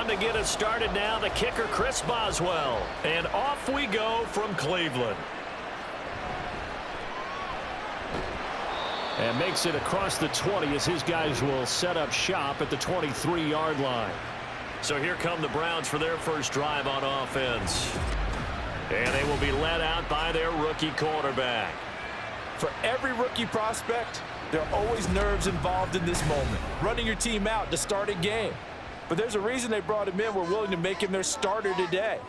On to get us started now, the kicker, Chris Boswell. And off we go from Cleveland. And makes it across the 20 as his guys will set up shop at the 23-yard line. So here come the Browns for their first drive on offense. And they will be led out by their rookie quarterback. For every rookie prospect, there are always nerves involved in this moment. Running your team out to start a game. But there's a reason they brought him in. We're willing to make him their starter today.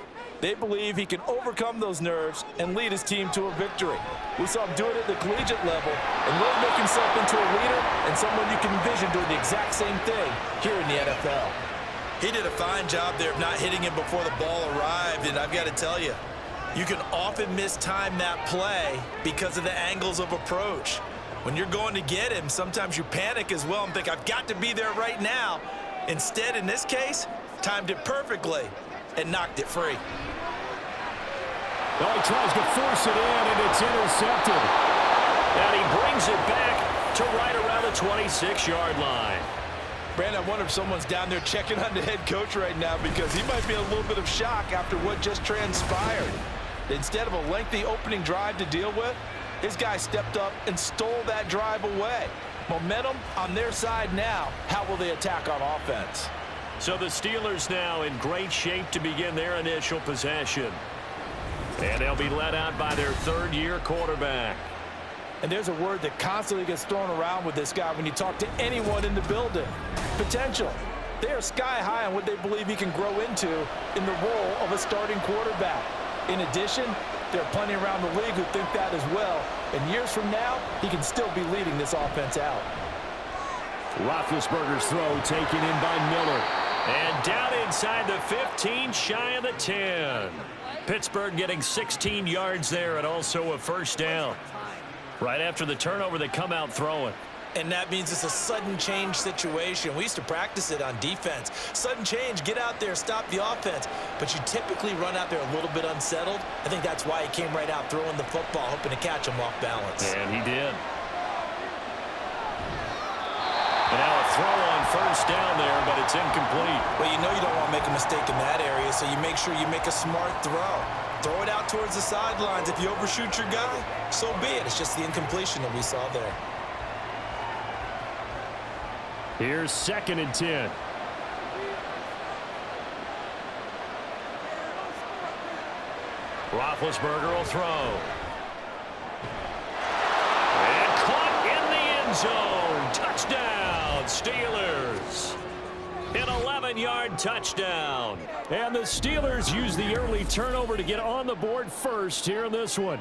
They believe he can overcome those nerves and lead his team to a victory. We saw him do it at the collegiate level and really make himself into a leader and someone you can envision doing the exact same thing here in the NFL. He did a fine job there of not hitting him before the ball arrived, and I've got to tell you, you can often mistime that play because of the angles of approach. When you're going to get him, sometimes you panic as well and think, I've got to be there right now. Instead, in this case, timed it perfectly and knocked it free. Well, he tries to force it in, and it's intercepted. And he brings it back to right around the 26-yard line. Brandon, I wonder if someone's down there checking on the head coach right now because he might be in a little bit of shock after what just transpired. Instead of a lengthy opening drive to deal with, his guy stepped up and stole that drive away. Momentum on their side now. How will they attack on offense? So the Steelers now in great shape to begin their initial possession. And they'll be led out by their third-year quarterback. And there's a word that constantly gets thrown around with this guy when you talk to anyone in the building. Potential. They are sky high on what they believe he can grow into in the role of a starting quarterback. In addition, there are plenty around the league who think that as well. And years from now, he can still be leading this offense out. Roethlisberger's throw taken in by Miller. And down inside the 15, shy of the 10. Pittsburgh getting 16 yards there and also a first down. Right after the turnover, they come out throwing. And that means it's a sudden change situation. We used to practice it on defense. Sudden change, get out there, stop the offense. But you typically run out there a little bit unsettled. I think that's why he came right out throwing the football, hoping to catch him off balance. And he did. And now a throw on first down there, but it's incomplete. Well, you know you don't want to make a mistake in that area, so you make sure you make a smart throw. Throw it out towards the sidelines. If you overshoot your guy, so be it. It's just the incompletion that we saw there. Here's 2nd and 10. Roethlisberger will throw. And caught in the end zone. Touchdown, Steelers. An 11-yard touchdown. And the Steelers use the early turnover to get on the board first here in this one.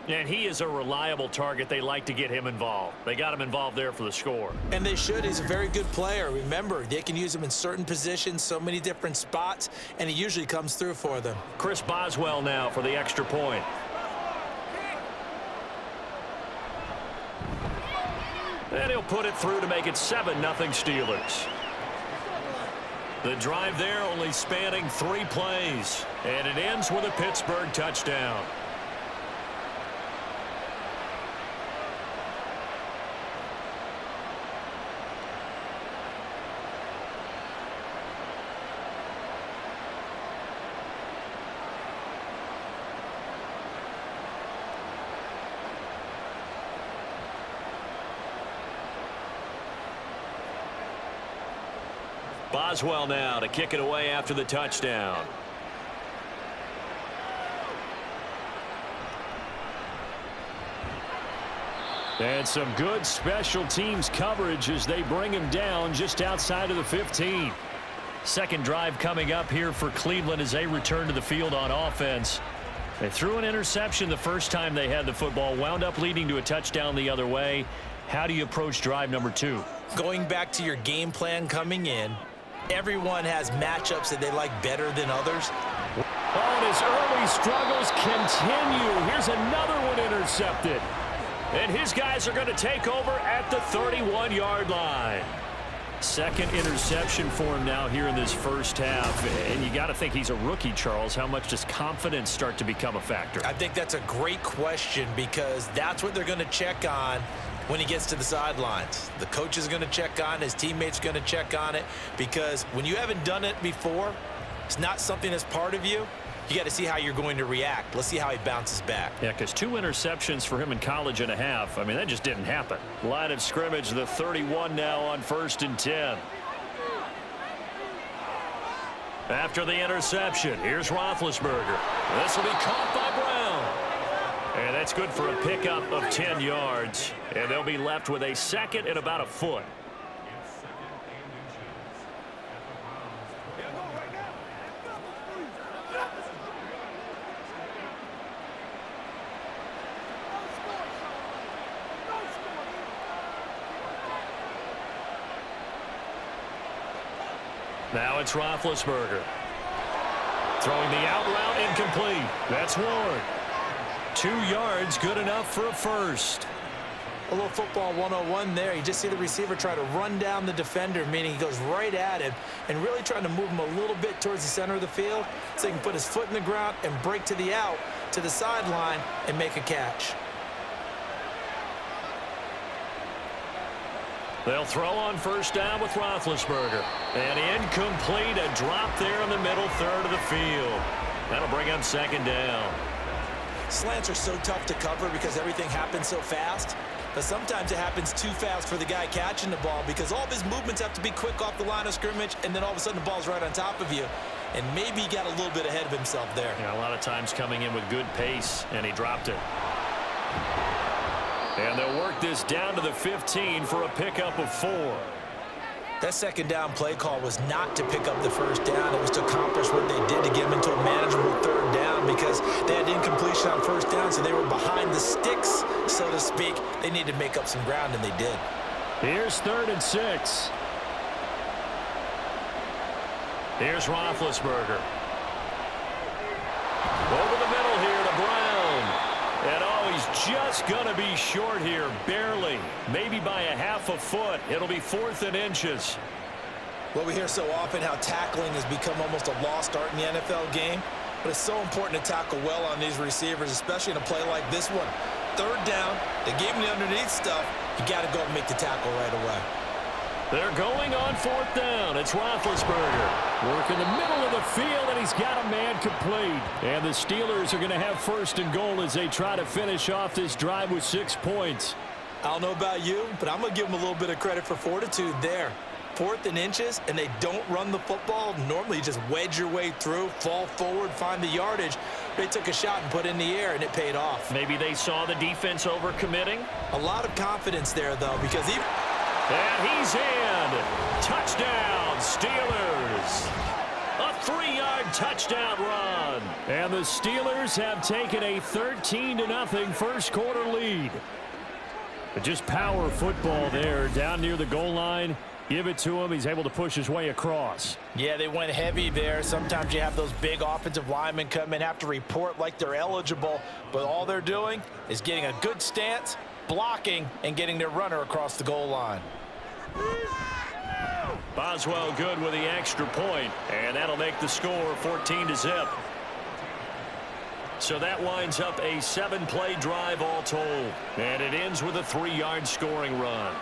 And he is a reliable target. They like to get him involved. They got him involved there for the score. And they should. He's a very good player. Remember, they can use him in certain positions, so many different spots, and he usually comes through for them. Chris Boswell now for the extra point. And he'll put it through to make it 7-0 Steelers. The drive there only spanning 3 plays. And it ends with a Pittsburgh touchdown. Boswell now to kick it away after the touchdown. And some good special teams coverage as they bring him down just outside of the 15. Second drive coming up here for Cleveland as they return to the field on offense. They threw an interception the first time they had the football, wound up leading to a touchdown the other way. How do you approach drive number 2? Going back to your game plan coming in, everyone has matchups that they like better than others. Oh, and his early struggles continue. Here's another one intercepted. And his guys are going to take over at the 31-yard line. Second interception for him now here in this first half. And you got to think he's a rookie, Charles. How much does confidence start to become a factor? I think that's a great question because that's what they're going to check on when he gets to the sidelines. The coach is going to check on it. His teammates going to check on it, because when you haven't done it before, it's not something that's part of you. You got to see how you're going to react. Let's see how he bounces back. Yeah, because 2 interceptions for him in college and a half. I mean, that just didn't happen. Line of scrimmage, the 31 now on 1st and 10. After the interception, here's Roethlisberger. This will be caught by Brown. And that's good for a pickup of 10 yards. And they'll be left with a 2nd and about a foot. Now it's Roethlisberger. Throwing the out route, incomplete. That's Ward. 2 yards, good enough for a first. A little football 101 there. You just see the receiver try to run down the defender, meaning he goes right at him and really trying to move him a little bit towards the center of the field so he can put his foot in the ground and break to the out, to the sideline, and make a catch. They'll throw on 1st down with Roethlisberger. And incomplete, a drop there in the middle third of the field. That'll bring up 2nd down. Slants are so tough to cover because everything happens so fast. But sometimes it happens too fast for the guy catching the ball, because all of his movements have to be quick off the line of scrimmage, and then all of a sudden the ball's right on top of you. And maybe he got a little bit ahead of himself there. Yeah, a lot of times coming in with good pace, and he dropped it. And they'll work this down to the 15 for a pickup of 4. That 2nd down play call was not to pick up the 1st down. It was to accomplish what they did to get him into a manageable 3rd down, because they had incompletion on 1st down, so they were behind the sticks, so to speak. They needed to make up some ground, and they did. Here's 3rd and 6. Here's Roethlisberger. Over the middle here to Brown. And he's just going to be short here, barely. Maybe by a half a foot. It'll be 4th and inches. Well, we hear so often how tackling has become almost a lost art in the NFL game. But it's so important to tackle well on these receivers, especially in a play like this one. 3rd down, they gave him the underneath stuff. You got to go and make the tackle right away. They're going on 4th down. It's Roethlisberger. Work in the middle of the field, and he's got a man complete. And the Steelers are going to have 1st and goal as they try to finish off this drive with 6 points. I don't know about you, but I'm going to give them a little bit of credit for fortitude there. 4th and inches, and they don't run the football. Normally, you just wedge your way through, fall forward, find the yardage. They took a shot and put it in the air, and it paid off. Maybe they saw the defense overcommitting. A lot of confidence there, though, because even... And he's in. Touchdown, Steelers. A 3-yard touchdown run. And the Steelers have taken a 13-0 first quarter lead. But just power football there down near the goal line. Give it to him. He's able to push his way across. Yeah, they went heavy there. Sometimes you have those big offensive linemen come in, have to report like they're eligible, but all they're doing is getting a good stance, blocking, and getting their runner across the goal line. Boswell good with the extra point, and that'll make the score 14-0. So that winds up a 7-play drive all told, and it ends with a 3-yard scoring run.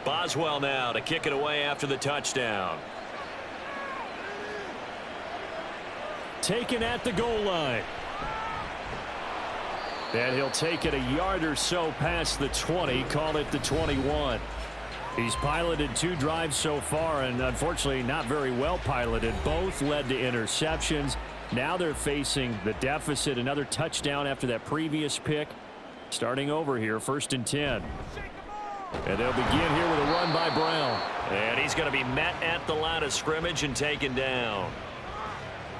Boswell now to kick it away after the touchdown. Taken at the goal line. And he'll take it a yard or so past the 20, call it the 21. He's piloted 2 drives so far, and unfortunately not very well piloted. Both led to interceptions. Now they're facing the deficit. Another touchdown after that previous pick. Starting over here, 1st and 10. And they'll begin here with a run by Brown. And he's going to be met at the line of scrimmage and taken down.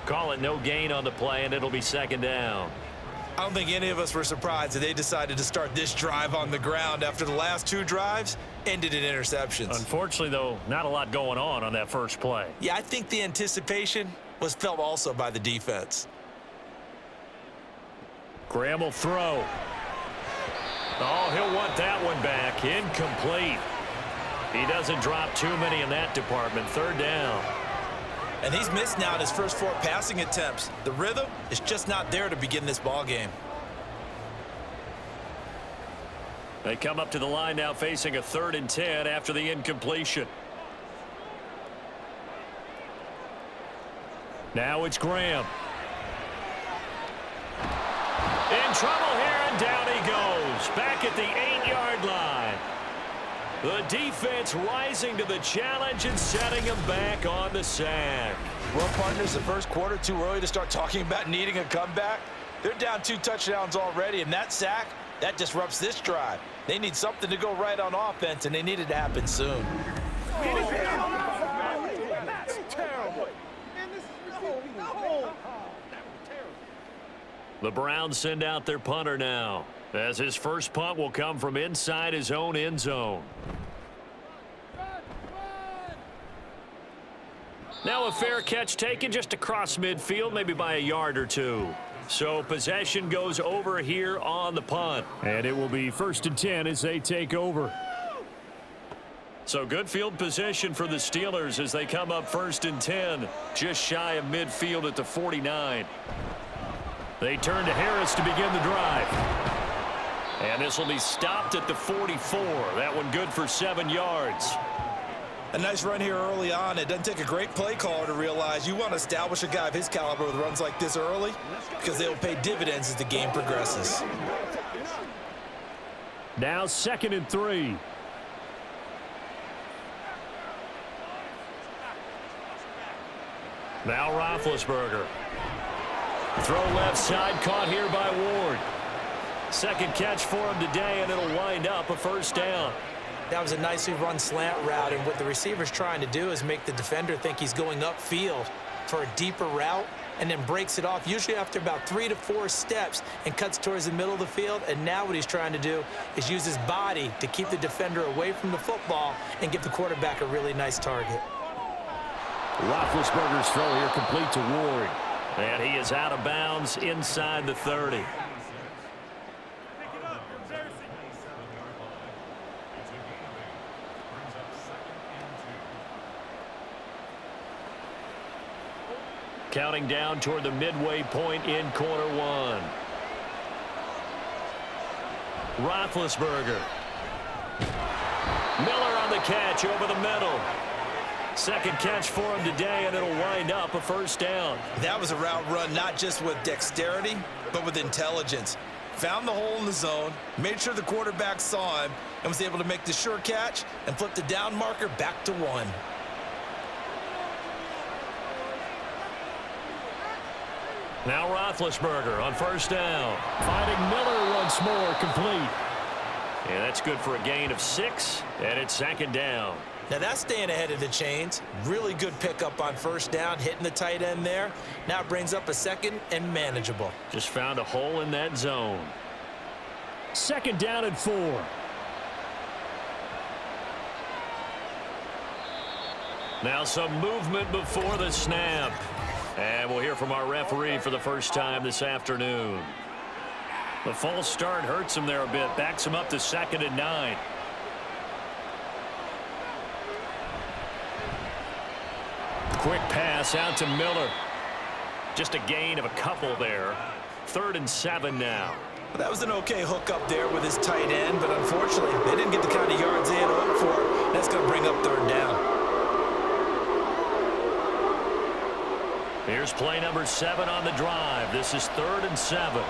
Call it no gain on the play, and it'll be 2nd down. I don't think any of us were surprised that they decided to start this drive on the ground after the last 2 drives ended in interceptions. Unfortunately, though, not a lot going on that first play. Yeah, I think the anticipation was felt also by the defense. Graham will throw. Oh, he'll want that one back. Incomplete. He doesn't drop too many in that department. Third down. And he's missed now in his first 4 passing attempts. The rhythm is just not there to begin this ball game. They come up to the line now facing a 3rd and 10 after the incompletion. Now it's Graham. In trouble here, and down he goes. Back at the 8-yard line. The defense rising to the challenge and setting him back on the sack. Well, partners, the first quarter too early to start talking about needing a comeback. They're down 2 touchdowns already, and that sack, that disrupts this drive. They need something to go right on offense, and they need it to happen soon. That's terrible. The Browns send out their punter now, as his first punt will come from inside his own end zone. Now a fair catch taken just across midfield, maybe by a yard or 2. So possession goes over here on the punt. And it will be 1st and 10 as they take over. So good field position for the Steelers as they come up 1st and 10, just shy of midfield at the 49. They turn to Harris to begin the drive. And this will be stopped at the 44. That one good for 7 yards. A nice run here early on. It doesn't take a great play caller to realize you want to establish a guy of his caliber with runs like this early because they will pay dividends as the game progresses. Now 2nd and 3. Now Roethlisberger. Throw left side, caught here by Ward. Second catch for him today, and it'll wind up a 1st down. That was a nicely run slant route, and what the receiver's trying to do is make the defender think he's going upfield for a deeper route and then breaks it off, usually after about 3 to 4 steps, and cuts towards the middle of the field. And now what he's trying to do is use his body to keep the defender away from the football and give the quarterback a really nice target. Roethlisberger's throw here complete to Ward. And he is out of bounds inside the 30. Counting down toward the midway point in quarter 1. Roethlisberger. Miller on the catch over the middle. Second catch for him today, and it'll wind up a 1st down. That was a route run not just with dexterity, but with intelligence. Found the hole in the zone, made sure the quarterback saw him, and was able to make the sure catch and flip the down marker back to 1. Now Roethlisberger on 1st down. Finding Miller once more, complete. And that's good for a gain of 6, and it's 2nd down. Now that's staying ahead of the chains. Really good pickup on 1st down, hitting the tight end there. Now it brings up a 2nd and manageable. Just found a hole in that zone. 2nd down and 4. Now some movement before the snap. And we'll hear from our referee for the first time this afternoon. The false start hurts him there a bit. Backs him up to 2nd and 9. Quick pass out to Miller. Just a gain of a couple there. 3rd and 7 now. Well, that was an okay hook up there with his tight end, but unfortunately, they didn't get the kind of yards they had hoped for. That's going to bring up 3rd down. Here's play number 7 on the drive. This is 3rd and 7.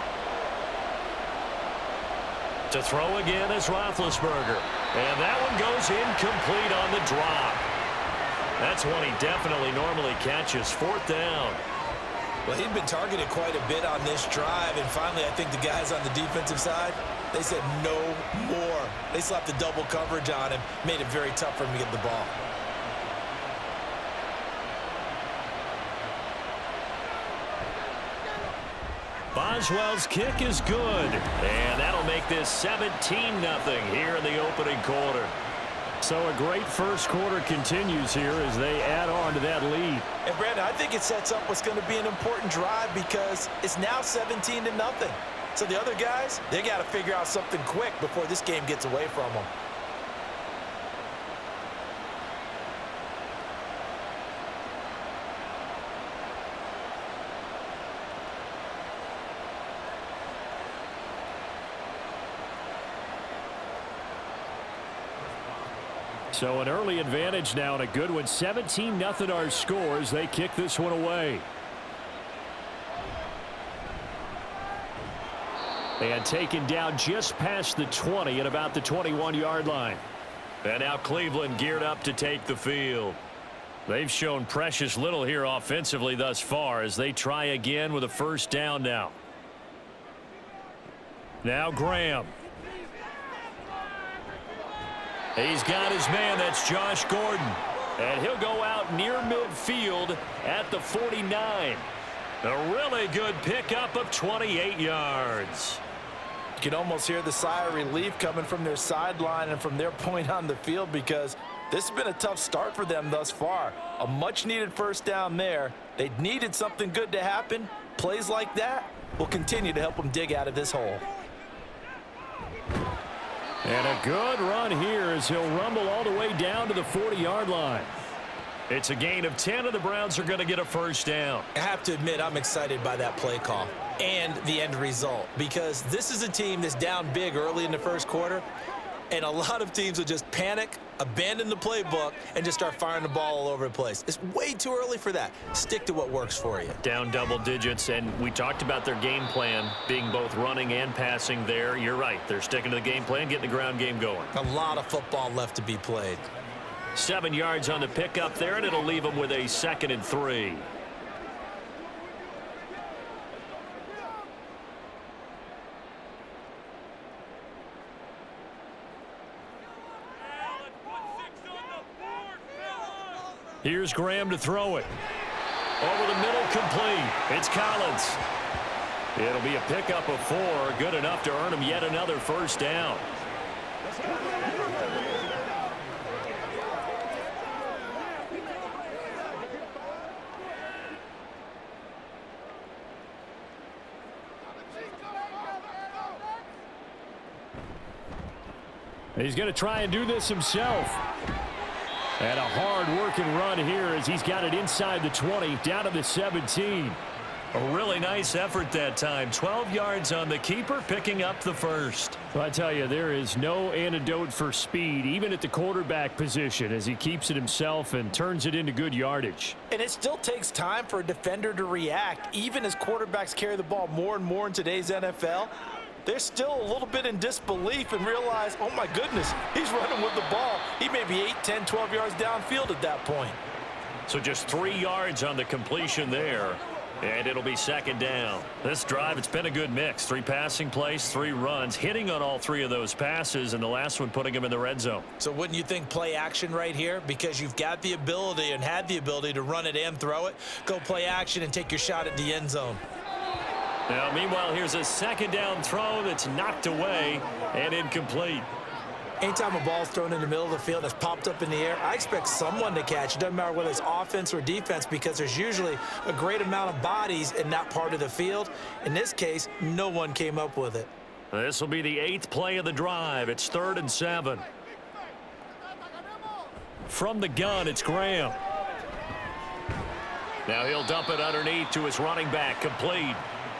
To throw again is Roethlisberger. And that one goes incomplete on the drop. That's one he definitely normally catches. 4th down. Well, he'd been targeted quite a bit on this drive, and finally I think the guys on the defensive side, they said no more. They slapped the double coverage on him, made it very tough for him to get the ball. Boswell's kick is good, and that'll make this 17-0 here in the opening quarter. So a great first quarter continues here as they add on to that lead. And Brandon, I think it sets up what's going to be an important drive because it's now 17-0. So the other guys, they got to figure out something quick before this game gets away from them. So an early advantage now and a good one. 17-0 our scores. They kick this one away. And taken down just past the 20 at about the 21-yard line. And now Cleveland geared up to take the field. They've shown precious little here offensively thus far as they try again with a first down now. Now Graham. He's got his man. That's Josh Gordon. And he'll go out near midfield at the 49. A really good pickup of 28 yards. You can almost hear the sigh of relief coming from their sideline and from their point on the field because this has been a tough start for them thus far. A much-needed first down there. They needed something good to happen. Plays like that will continue to help them dig out of this hole. And a good run here as he'll rumble all the way down to the 40-yard line. It's a gain of 10, and the Browns are going to get a first down. I have to admit, I'm excited by that play call and the end result because this is a team that's down big early in the first quarter, and a lot of teams will just panic, abandon the playbook, and just start firing the ball all over the place. It's way too early for that. Stick to what works for you. Down double digits, and we talked about their game plan being both running and passing there. You're right. They're sticking to the game plan, getting the ground game going. A lot of football left to be played. 7 yards on the pickup there, and it'll leave them with a 2nd and 3. Here's Graham to throw it. Over the middle, complete. It's Collins. It'll be a pickup of 4, good enough to earn him yet another first down. He's going to try and do this himself. And a hard-working run here as he's got it inside the 20, down to the 17. A really nice effort that time. 12 yards on the keeper, picking up the first. Well, I tell you, there is no antidote for speed, even at the quarterback position, as he keeps it himself and turns it into good yardage. And it still takes time for a defender to react, even as quarterbacks carry the ball more and more in today's NFL. They're still a little bit in disbelief and realize, oh my goodness, he's running with the ball. He may be 8, 10, 12 yards downfield at that point. So just 3 yards on the completion there, and it'll be 2nd down. This drive, it's been a good mix. 3 passing plays, 3 runs, hitting on all 3 of those passes, and the last one putting him in the red zone. So wouldn't you think play action right here? Because you've got the ability and had the ability to run it and throw it. Go play action and take your shot at the end zone. Now, meanwhile, here's a 2nd down throw that's knocked away and incomplete. Anytime a ball's thrown in the middle of the field that's popped up in the air, I expect someone to catch. It doesn't matter whether it's offense or defense because there's usually a great amount of bodies in that part of the field. In this case, no one came up with it. This will be the 8th play of the drive. It's 3rd and 7. From the gun, it's Graham. Now he'll dump it underneath to his running back, complete.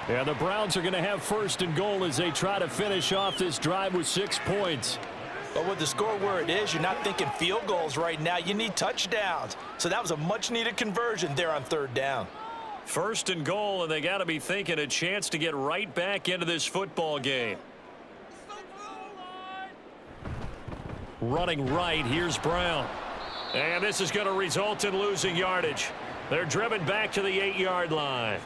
Yeah, the Browns are going to have 1st and goal as they try to finish off this drive with 6 points. But with the score where it is, you're not thinking field goals right now. You need touchdowns. So that was a much-needed conversion there on 3rd down. 1st and goal, and they got to be thinking a chance to get right back into this football game. Running right, here's Brown. And this is going to result in losing yardage. They're driven back to the 8-yard line.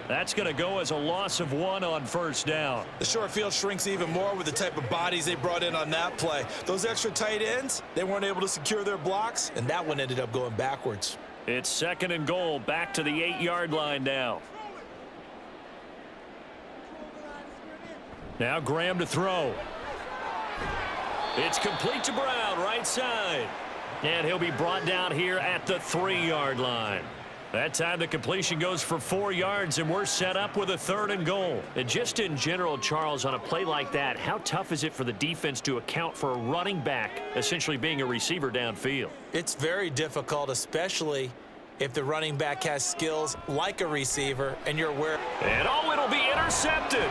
That's going to go as a loss of 1 on 1st down. The short field shrinks even more with the type of bodies they brought in on that play. Those extra tight ends, they weren't able to secure their blocks, and that one ended up going backwards. It's 2nd and goal, back to the 8-yard line now. Now Graham to throw. It's complete to Brown, right side. And he'll be brought down here at the 3-yard line. That time the completion goes for 4 yards, and we're set up with a 3rd and goal. And just in general, Charles, on a play like that, how tough is it for the defense to account for a running back essentially being a receiver downfield? It's very difficult, especially if the running back has skills like a receiver and you're aware. And it'll be intercepted.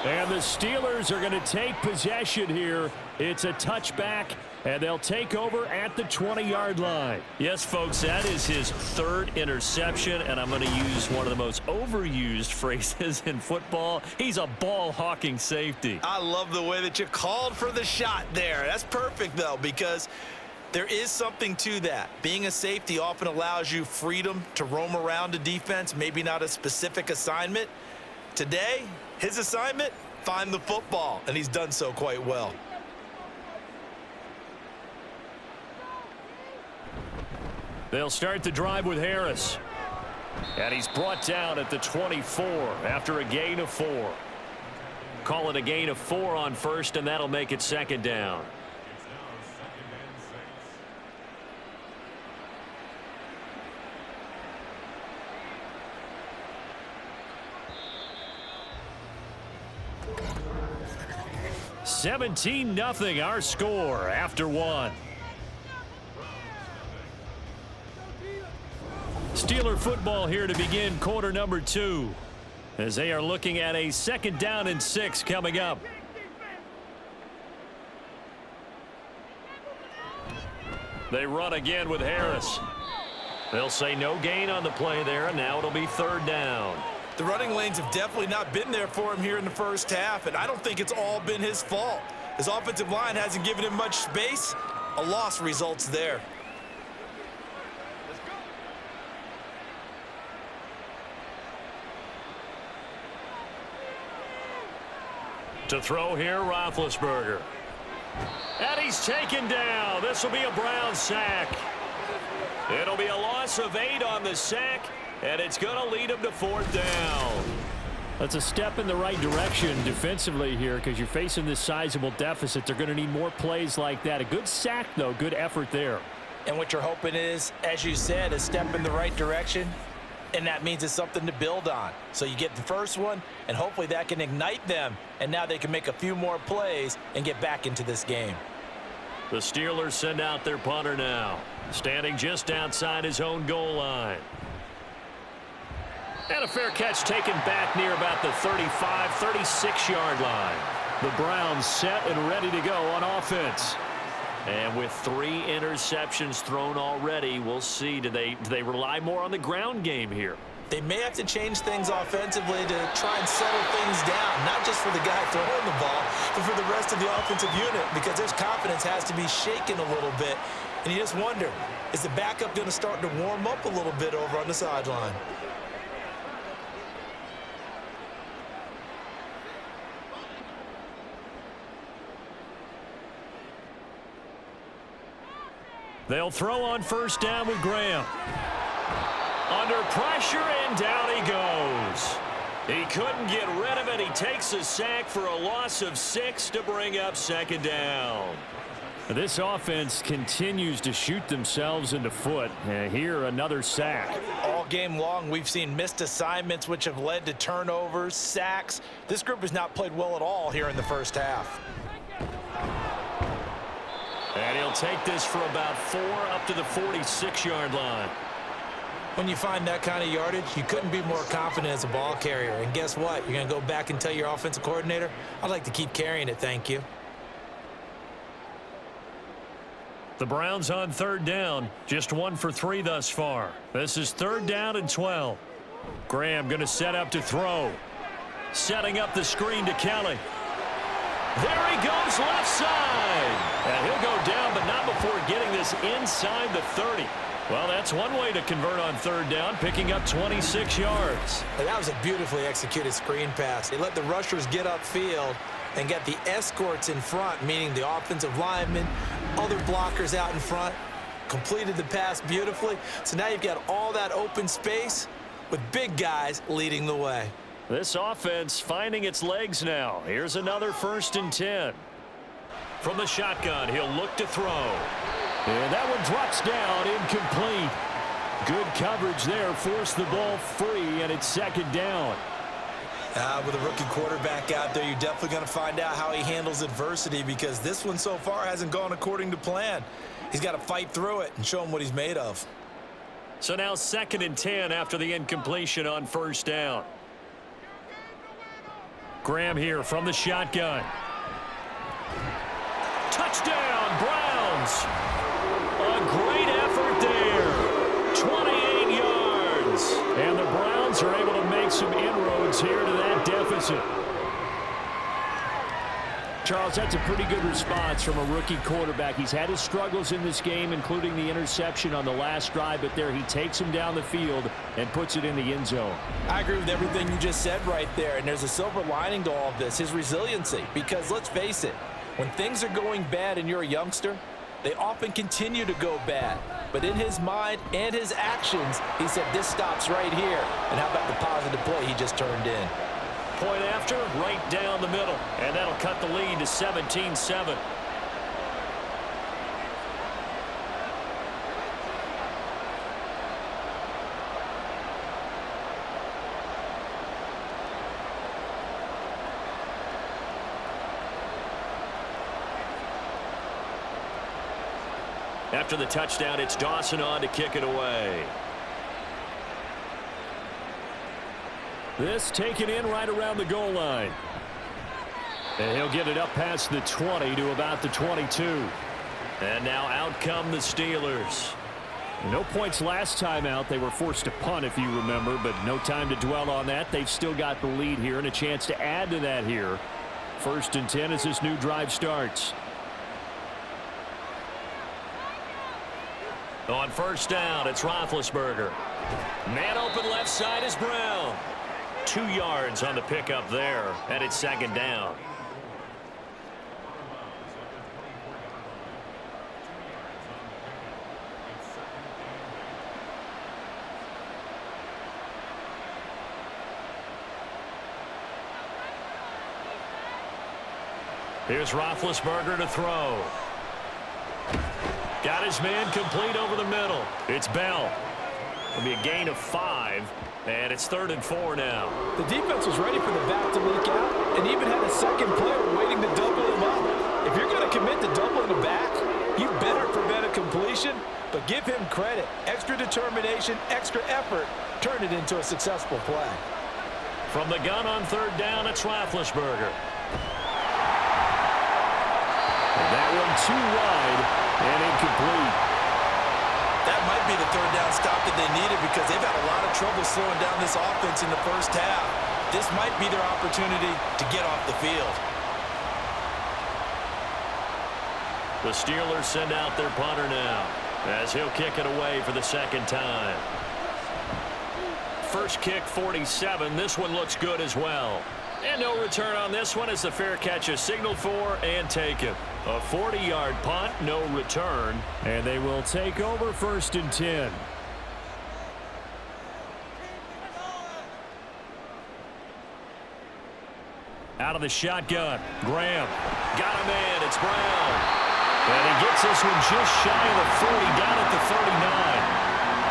And the Steelers are going to take possession here. It's a touchback, and they'll take over at the 20-yard line. Yes, folks, that is his 3rd interception, and I'm going to use one of the most overused phrases in football. He's a ball-hawking safety. I love the way that you called for the shot there. That's perfect, though, because there is something to that. Being a safety often allows you freedom to roam around a defense, maybe not a specific assignment. Today, his assignment, find the football, and he's done so quite well. They'll start the drive with Harris. And he's brought down at the 24 after a gain of 4. Call it a gain of 4 on first, and that'll make it 2nd down. $17-0 our score after 1. Steeler football here to begin quarter number 2 as they are looking at a 2nd down and 6 coming up. They run again with Harris. They'll say no gain on the play there, and now it'll be 3rd down. The running lanes have definitely not been there for him here in the first half, and I don't think it's all been his fault. His offensive line hasn't given him much space. A loss results there. To throw here, Roethlisberger. And he's taken down. This will be a Brown sack. It'll be a loss of 8 on the sack, and it's going to lead him to 4th down. That's a step in the right direction defensively here because you're facing this sizable deficit. They're going to need more plays like that. A good sack, though. Good effort there. And what you're hoping is, as you said, a step in the right direction, and that means it's something to build on. So you get the first one, and hopefully that can ignite them, and now they can make a few more plays and get back into this game. The Steelers send out their punter now, standing just outside his own goal line. And a fair catch taken back near about the 35, 36-yard line. The Browns set and ready to go on offense. And with 3 interceptions thrown already, we'll see, do they rely more on the ground game here? They may have to change things offensively to try and settle things down, not just for the guy throwing the ball, but for the rest of the offensive unit, because their confidence has to be shaken a little bit. And you just wonder, is the backup going to start to warm up a little bit over on the sideline? They'll throw on 1st down with Graham. Under pressure, and down he goes. He couldn't get rid of it. He takes a sack for a loss of 6 to bring up 2nd down. This offense continues to shoot themselves in the foot. And here, another sack. All game long, we've seen missed assignments, which have led to turnovers, sacks. This group has not played well at all here in the first half. And he'll take this for about 4 up to the 46-yard line. When you find that kind of yardage, you couldn't be more confident as a ball carrier. And guess what? You're going to go back and tell your offensive coordinator, I'd like to keep carrying it, thank you. The Browns on 3rd down, just 1 for 3 thus far. This is 3rd down and 12. Graham going to set up to throw. Setting up the screen to Kelly. There he goes, left side. And he'll go down, but not before getting this inside the 30. Well, that's one way to convert on 3rd down, picking up 26 yards. And that was a beautifully executed screen pass. They let the rushers get upfield and get the escorts in front, meaning the offensive linemen, other blockers out in front, completed the pass beautifully. So now you've got all that open space with big guys leading the way. This offense finding its legs now. Here's another 1st and 10. From the shotgun, he'll look to throw. And that one drops down, incomplete. Good coverage there, forced the ball free, and it's second down. With a rookie quarterback out there, you're definitely going to find out how he handles adversity, because this one so far hasn't gone according to plan. He's got to fight through it and show him what he's made of. So now 2nd and 10 after the incompletion on first down. Graham here from the shotgun. Touchdown, Browns. A great effort there. 28 yards. And the Browns are able to make some inroads here to that deficit. Charles, that's a pretty good response from a rookie quarterback. He's had his struggles in this game, including the interception on the last drive, but there he takes him down the field and puts it in the end zone. I agree with everything you just said right there, and there's a silver lining to all of this, his resiliency. Because let's face it, when things are going bad and you're a youngster, they often continue to go bad. But in his mind and his actions, he said, this stops right here. And how about the positive play he just turned in? Point after, right down the middle. And that'll cut the lead to 17-7. After the touchdown, it's Dawson on to kick it away. This taken in right around the goal line. And he'll get it up past the 20 to about the 22. And now out come the Steelers. No points last time out. They were forced to punt, if you remember, but no time to dwell on that. They've still got the lead here and a chance to add to that here. 1st and 10 as this new drive starts. On first down, it's Roethlisberger. Man open left side is Brown. 2 yards on the pickup there, and it's second down. Here's Roethlisberger to throw. Got his man complete over the middle. It's Bell. It'll be a gain of 5. And it's 3rd and 4 now. The defense was ready for the back to leak out and even had a second player waiting to double him up. If you're going to commit to doubling the back, you better prevent a completion, but give him credit. Extra determination, extra effort, turn it into a successful play. From the gun on 3rd down, it's Roethlisberger. And that one too wide and incomplete. That might be the 3rd down stop that they needed, because they've had a lot of trouble slowing down this offense in the first half. This might be their opportunity to get off the field. The Steelers send out their punter now, as he'll kick it away for the 2nd time. First kick, 47. This one looks good as well. And no return on this one as the fair catch is signaled for and taken. A 40-yard punt, no return, and they will take over 1st and 10. Out of the shotgun, Graham. Got a man, it's Brown. And he gets this one just shy of the 40, down at the 39.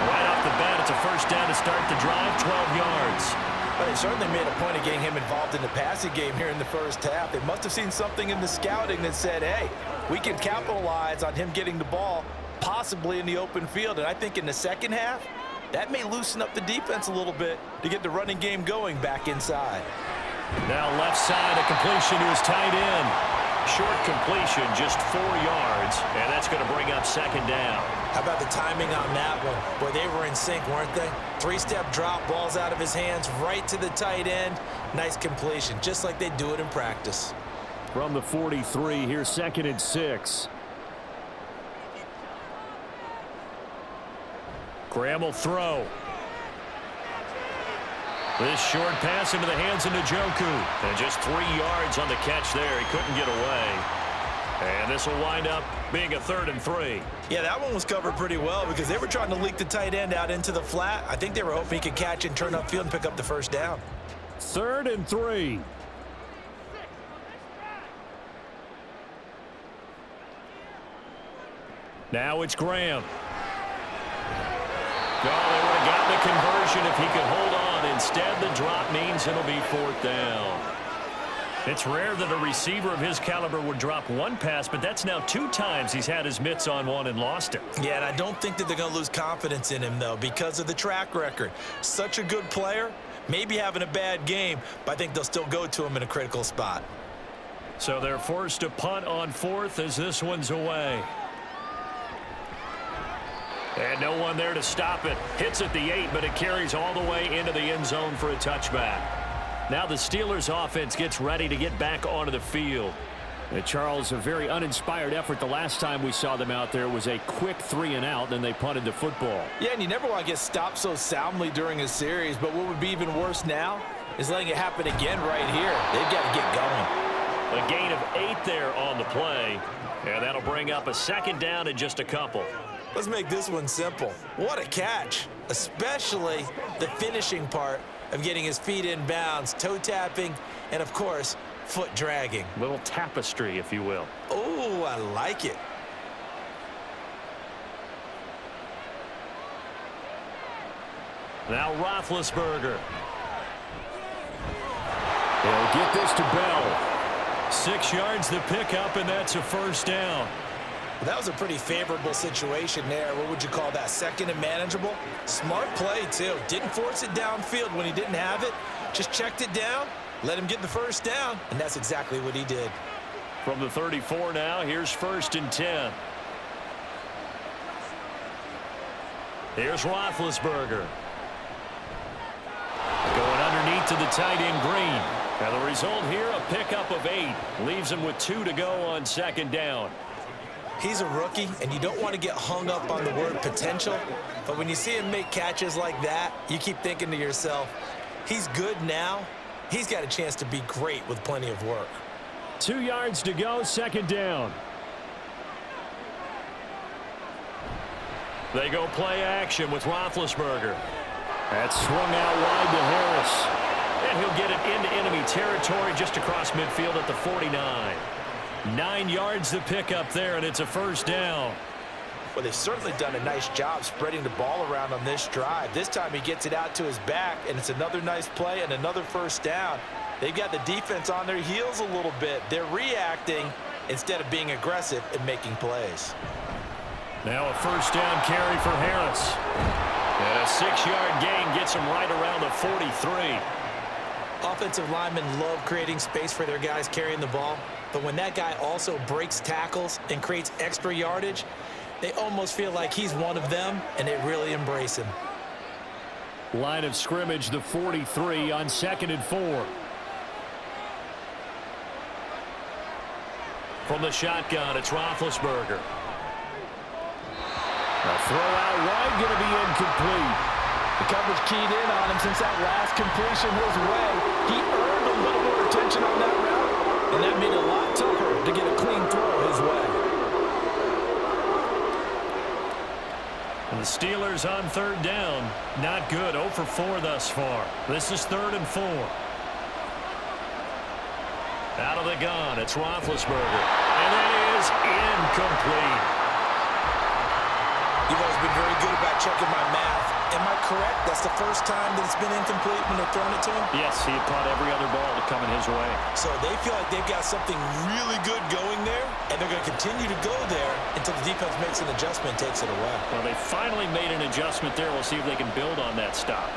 Right off the bat, it's a first down to start the drive, 12 yards. But they certainly made a point of getting him involved in the passing game here in the first half. They must have seen something in the scouting that said, hey, we can capitalize on him getting the ball, possibly in the open field. And I think in the second half, that may loosen up the defense a little bit to get the running game going back inside. Now left side, a completion to his tight end. Short completion, just 4 yards, and that's going to bring up 2nd down. How about the timing on that one? Boy, they were in sync, weren't they? 3-step drop, balls out of his hands, right to the tight end. Nice completion, just like they do it in practice. From the 43, here's 2nd and 6. Graham will throw. This short pass into the hands of Njoku. And just 3 yards on the catch there. He couldn't get away. And this will wind up being a 3rd and 3. Yeah, that one was covered pretty well because they were trying to leak the tight end out into the flat. I think they were hoping he could catch and turn upfield and pick up the first down. 3rd and 3. Now it's Graham. Oh, they would have gotten the conversion if he could hold on. Instead, the drop means it'll be 4th down. It's rare that a receiver of his caliber would drop one pass, but that's now 2 times he's had his mitts on one and lost it. Yeah, and I don't think that they're going to lose confidence in him, though, because of the track record. Such a good player, maybe having a bad game, but I think they'll still go to him in a critical spot. So they're forced to punt on 4th as this one's away. And no one there to stop it. Hits at the 8, but it carries all the way into the end zone for a touchback. Now the Steelers offense gets ready to get back onto the field. Charles, a very uninspired effort the last time we saw them out there was a quick 3 and out, then they punted the football. Yeah, and you never want to get stopped so soundly during a series, but what would be even worse now is letting it happen again right here. They've got to get going. A gain of 8 there on the play, and that'll bring up a 2nd down in just a couple. Let's make this one simple. What a catch, especially the finishing part of getting his feet in bounds, toe tapping, and of course, foot dragging. Little tapestry, if you will. Oh, I like it. Now Roethlisberger. They'll get this to Bell. 6 yards the pickup, and that's a 1st down. That was a pretty favorable situation there. What would you call that? 2nd and manageable? Smart play, too. Didn't force it downfield when he didn't have it. Just checked it down, let him get the 1st down, and that's exactly what he did. From the 34 now, here's 1st and 10. Here's Roethlisberger. Going underneath to the tight end Green. And the result here, a pickup of 8. Leaves him with 2 to go on 2nd down. He's a rookie, and you don't want to get hung up on the word potential. But when you see him make catches like that, you keep thinking to yourself, he's good now. He's got a chance to be great with plenty of work. 2 yards to go, 2nd down. They go play action with Roethlisberger. That's swung out wide to Harris. And he'll get it into enemy territory just across midfield at the 49. 9 yards the pickup there, and it's a 1st down. Well, they've certainly done a nice job spreading the ball around on this drive. This time he gets it out to his back, and it's another nice play and another 1st down. They've got the defense on their heels a little bit. They're reacting instead of being aggressive and making plays. Now a 1st down carry for Harris. And a 6-yard gain gets him right around the 43. Offensive linemen love creating space for their guys carrying the ball. But when that guy also breaks tackles and creates extra yardage, they almost feel like he's one of them, and they really embrace him. Line of scrimmage, the 43 on 2nd and 4. From the shotgun, it's Roethlisberger. A throw out wide, going to be incomplete. The coverage keyed in on him since that last completion his way. He earned a little more attention on that route, and that made it a lot tougher to get a clean throw his way. And the Steelers on 3rd down. Not good. 0 for 4 thus far. This is 3rd and 4. Out of the gun, it's Roethlisberger. And that is incomplete. You've always been very good about checking my math. Am I correct? That's the first time that it's been incomplete when they're throwing it to him? Yes, he had caught every other ball to come in his way. So they feel like they've got something really good going there, and they're going to continue to go there until the defense makes an adjustment and takes it away. Well, they finally made an adjustment there. We'll see if they can build on that stop.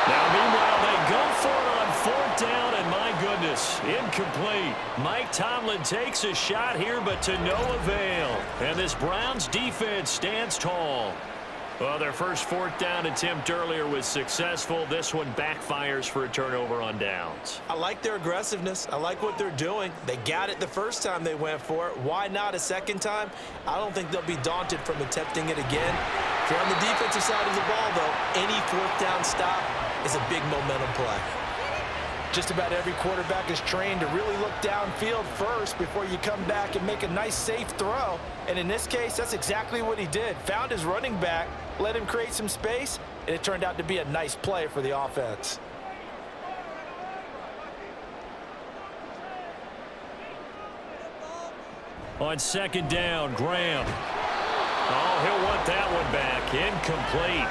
Now, meanwhile, they go for it on 4th down, and my goodness, incomplete. Mike Tomlin takes a shot here, but to no avail. And this Browns defense stands tall. Well, their first 4th down attempt earlier was successful. This one backfires for a turnover on downs. I like their aggressiveness. I like what they're doing. They got it the first time they went for it. Why not a second time? I don't think they'll be daunted from attempting it again. If you're on the defensive side of the ball, though, any 4th down stop is a big momentum play. Just about every quarterback is trained to really look downfield first before you come back and make a nice, safe throw. And in this case, that's exactly what he did. Found his running back, let him create some space, and it turned out to be a nice play for the offense. On second down, Graham. Oh, he'll want that one back. Incomplete.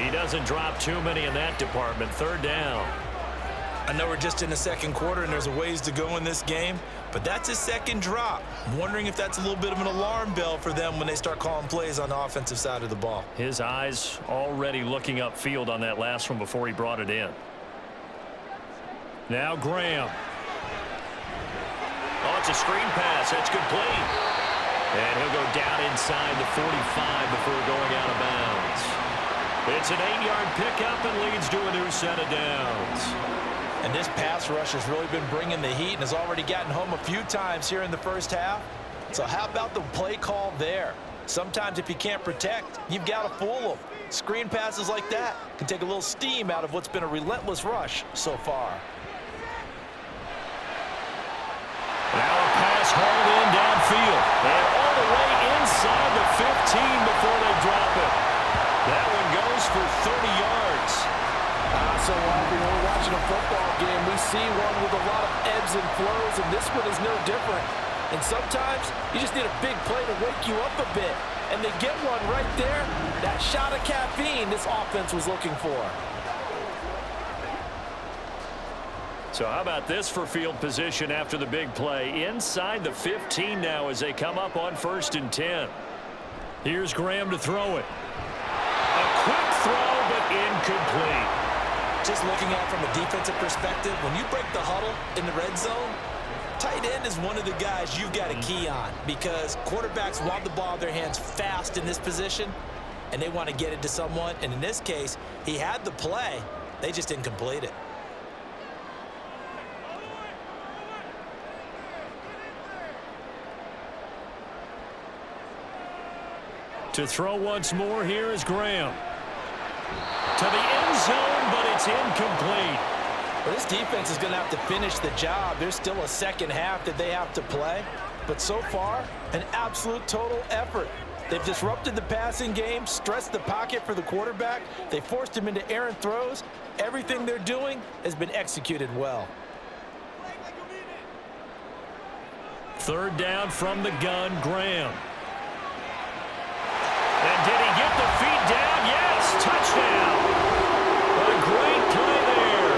He doesn't drop too many in that department. Third down. I know we're just in the second quarter and there's a ways to go in this game, but that's his second drop. I'm wondering if that's a little bit of an alarm bell for them when they start calling plays on the offensive side of the ball. His eyes already looking upfield on that last one before he brought it in. Now Graham. Oh, it's a screen pass. That's complete. And he'll go down inside the 45 before going out of bounds. It's an 8-yard pickup and leads to a new set of downs. And this pass rush has really been bringing the heat and has already gotten home a few times here in the first half. So how about the play call there? Sometimes if you can't protect, you've got to fool them. Screen passes like that can take a little steam out of what's been a relentless rush so far. Now a pass hauled in downfield. And all the way inside the 15 before they drop it. That one goes for 30 yards. So often when we're watching a football game, we see one with a lot of ebbs and flows, and this one is no different. And sometimes you just need a big play to wake you up a bit. And they get one right there. That shot of caffeine this offense was looking for. So how about this for field position after the big play? Inside the 15 now as they come up on 1st and 10. Here's Graham to throw it. A quick throw, but incomplete. Just looking at it from a defensive perspective, when you break the huddle in the red zone, tight end is one of the guys you've got a key on because quarterbacks want the ball in their hands fast in this position, and they want to get it to someone. And in this case, he had the play. They just didn't complete it. To throw once more, here is Graham. To the end zone, but it's incomplete. Well, this defense is going to have to finish the job. There's still a second half that they have to play. But so far, an absolute total effort. They've disrupted the passing game, stressed the pocket for the quarterback. They forced him into errant throws. Everything they're doing has been executed well. Third down from the gun, Graham. And did he get the feet down? Yes, touchdown. A great play there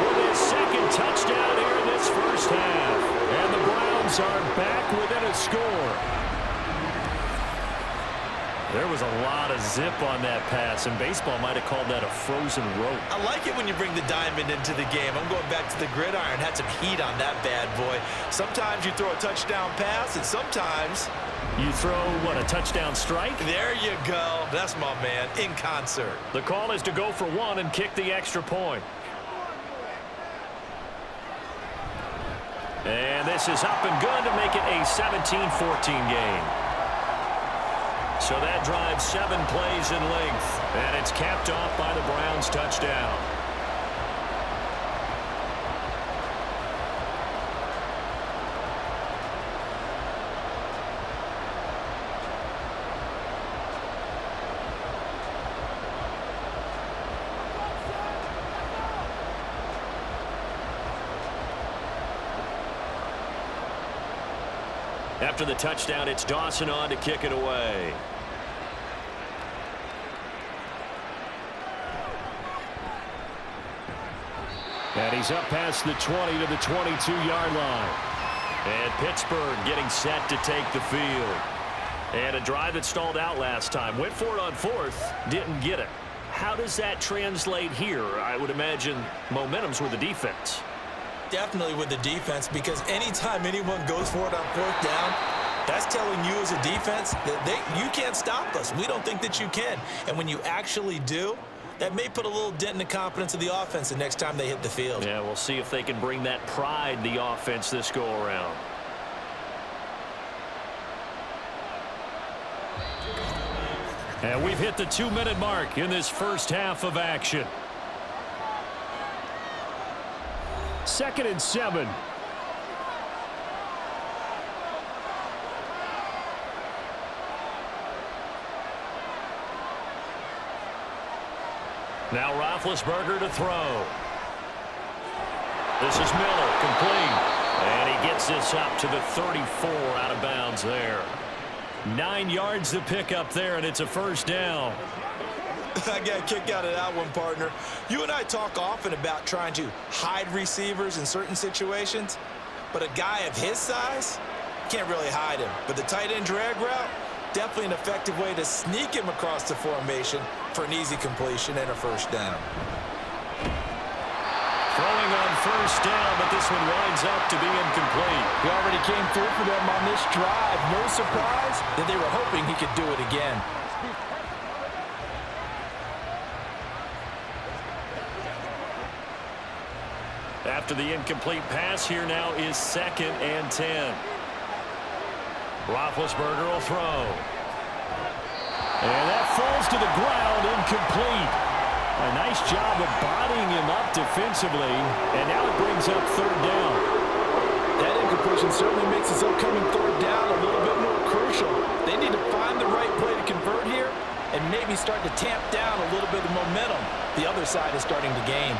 with his second touchdown here in this first half. And the Browns are back within a score. There was a lot of zip on that pass, and baseball might have called that a frozen rope. I like it when you bring the diamond into the game. I'm going back to the gridiron. Had some heat on that bad boy. Sometimes you throw a touchdown pass, and sometimes you throw, what, a touchdown strike? There you go. That's my man, in concert. The call is to go for one and kick the extra point. And this is up and good to make it a 17-14 game. So that drives 7 plays in length, and it's capped off by the Browns' touchdown. After the touchdown, it's Dawson on to kick it away. And he's up past the 20 to the 22-yard line. And Pittsburgh getting set to take the field. And a drive that stalled out last time. Went for it on 4th, didn't get it. How does that translate here? I would imagine momentum's with the defense. Definitely with the defense, because anytime anyone goes for it on 4th down, that's telling you as a defense that you can't stop us. We don't think that you can. And when you actually do, that may put a little dent in the confidence of the offense the next time they hit the field. Yeah, we'll see if they can bring that pride the offense this go-around. And we've hit the 2-minute mark in this first half of action. 2nd and 7. Now Roethlisberger to throw. This is Miller, complete. And he gets Picks this up to the 34 out of bounds there. 9 yards to pick up there, and it's a first down. I got a kick out of that one, partner. You and I talk often about trying to hide receivers in certain situations, but a guy of his size can't really hide him. But the tight end drag route, definitely an effective way to sneak him across the formation for an easy completion and a first down. Throwing on first down, but this one winds up to be incomplete. He already came through for them on this drive. No surprise that they were hoping he could do it again. After the incomplete pass, here now is 2nd and 10. Roethlisberger will throw. And that falls to the ground, incomplete. A nice job of bodying him up defensively, and now it brings up 3rd down. That incompletion certainly makes this upcoming 3rd down a little bit more crucial. They need to find the right play to convert here and maybe start to tamp down a little bit of momentum the other side is starting to gain.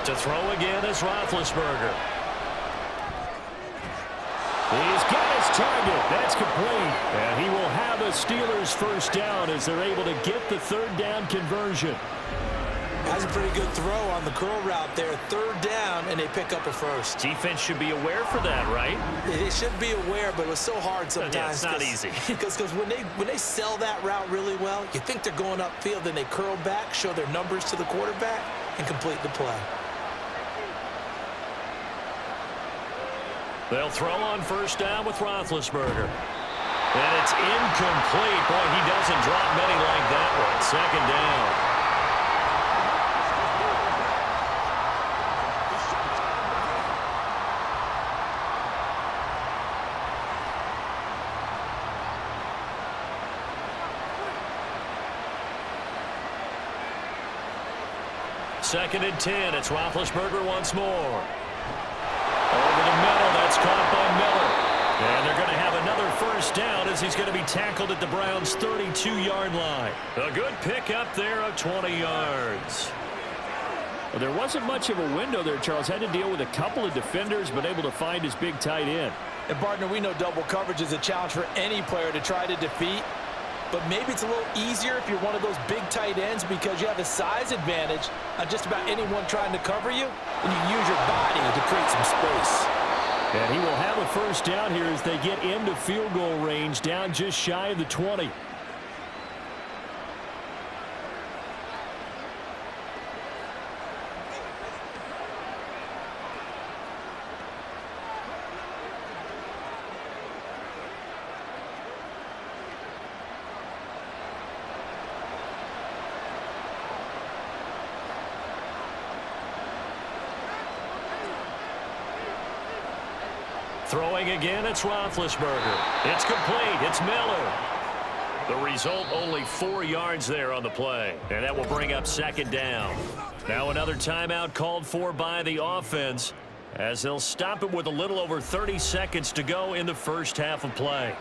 To throw again is Roethlisberger. He's got his target. That's complete. And he will have a Steelers first down as they're able to get the 3rd down conversion. That's a pretty good throw on the curl route there. 3rd down, and they pick up a first. Defense should be aware for that, right? They should be aware, but it was so hard sometimes. Yeah, it's not easy. Because when they sell that route really well, you think they're going upfield, then they curl back, show their numbers to the quarterback, and complete the play. They'll throw on first down with Roethlisberger. And it's incomplete. Boy, he doesn't drop many like that one. 2nd down. Second and 10. It's Roethlisberger once more. Over the middle, that's caught by Miller. And they're going to have another first down as he's going to be tackled at the Browns' 32-yard line. A good pickup there of 20 yards. Well, there wasn't much of a window there, Charles. Had to deal with a couple of defenders, but able to find his big tight end. And, partner, we know double coverage is a challenge for any player to try to defeat. But maybe it's a little easier if you're one of those big tight ends because you have a size advantage on just about anyone trying to cover you, and you use your body to create some space. And he will have a first down here as they get into field goal range, down just shy of the 20. Throwing again, it's Roethlisberger. It's complete. It's Miller. The result, only 4 yards there on the play. And that will bring up 2nd down. Now another timeout called for by the offense as they'll stop it with a little over 30 seconds to go in the first half of play.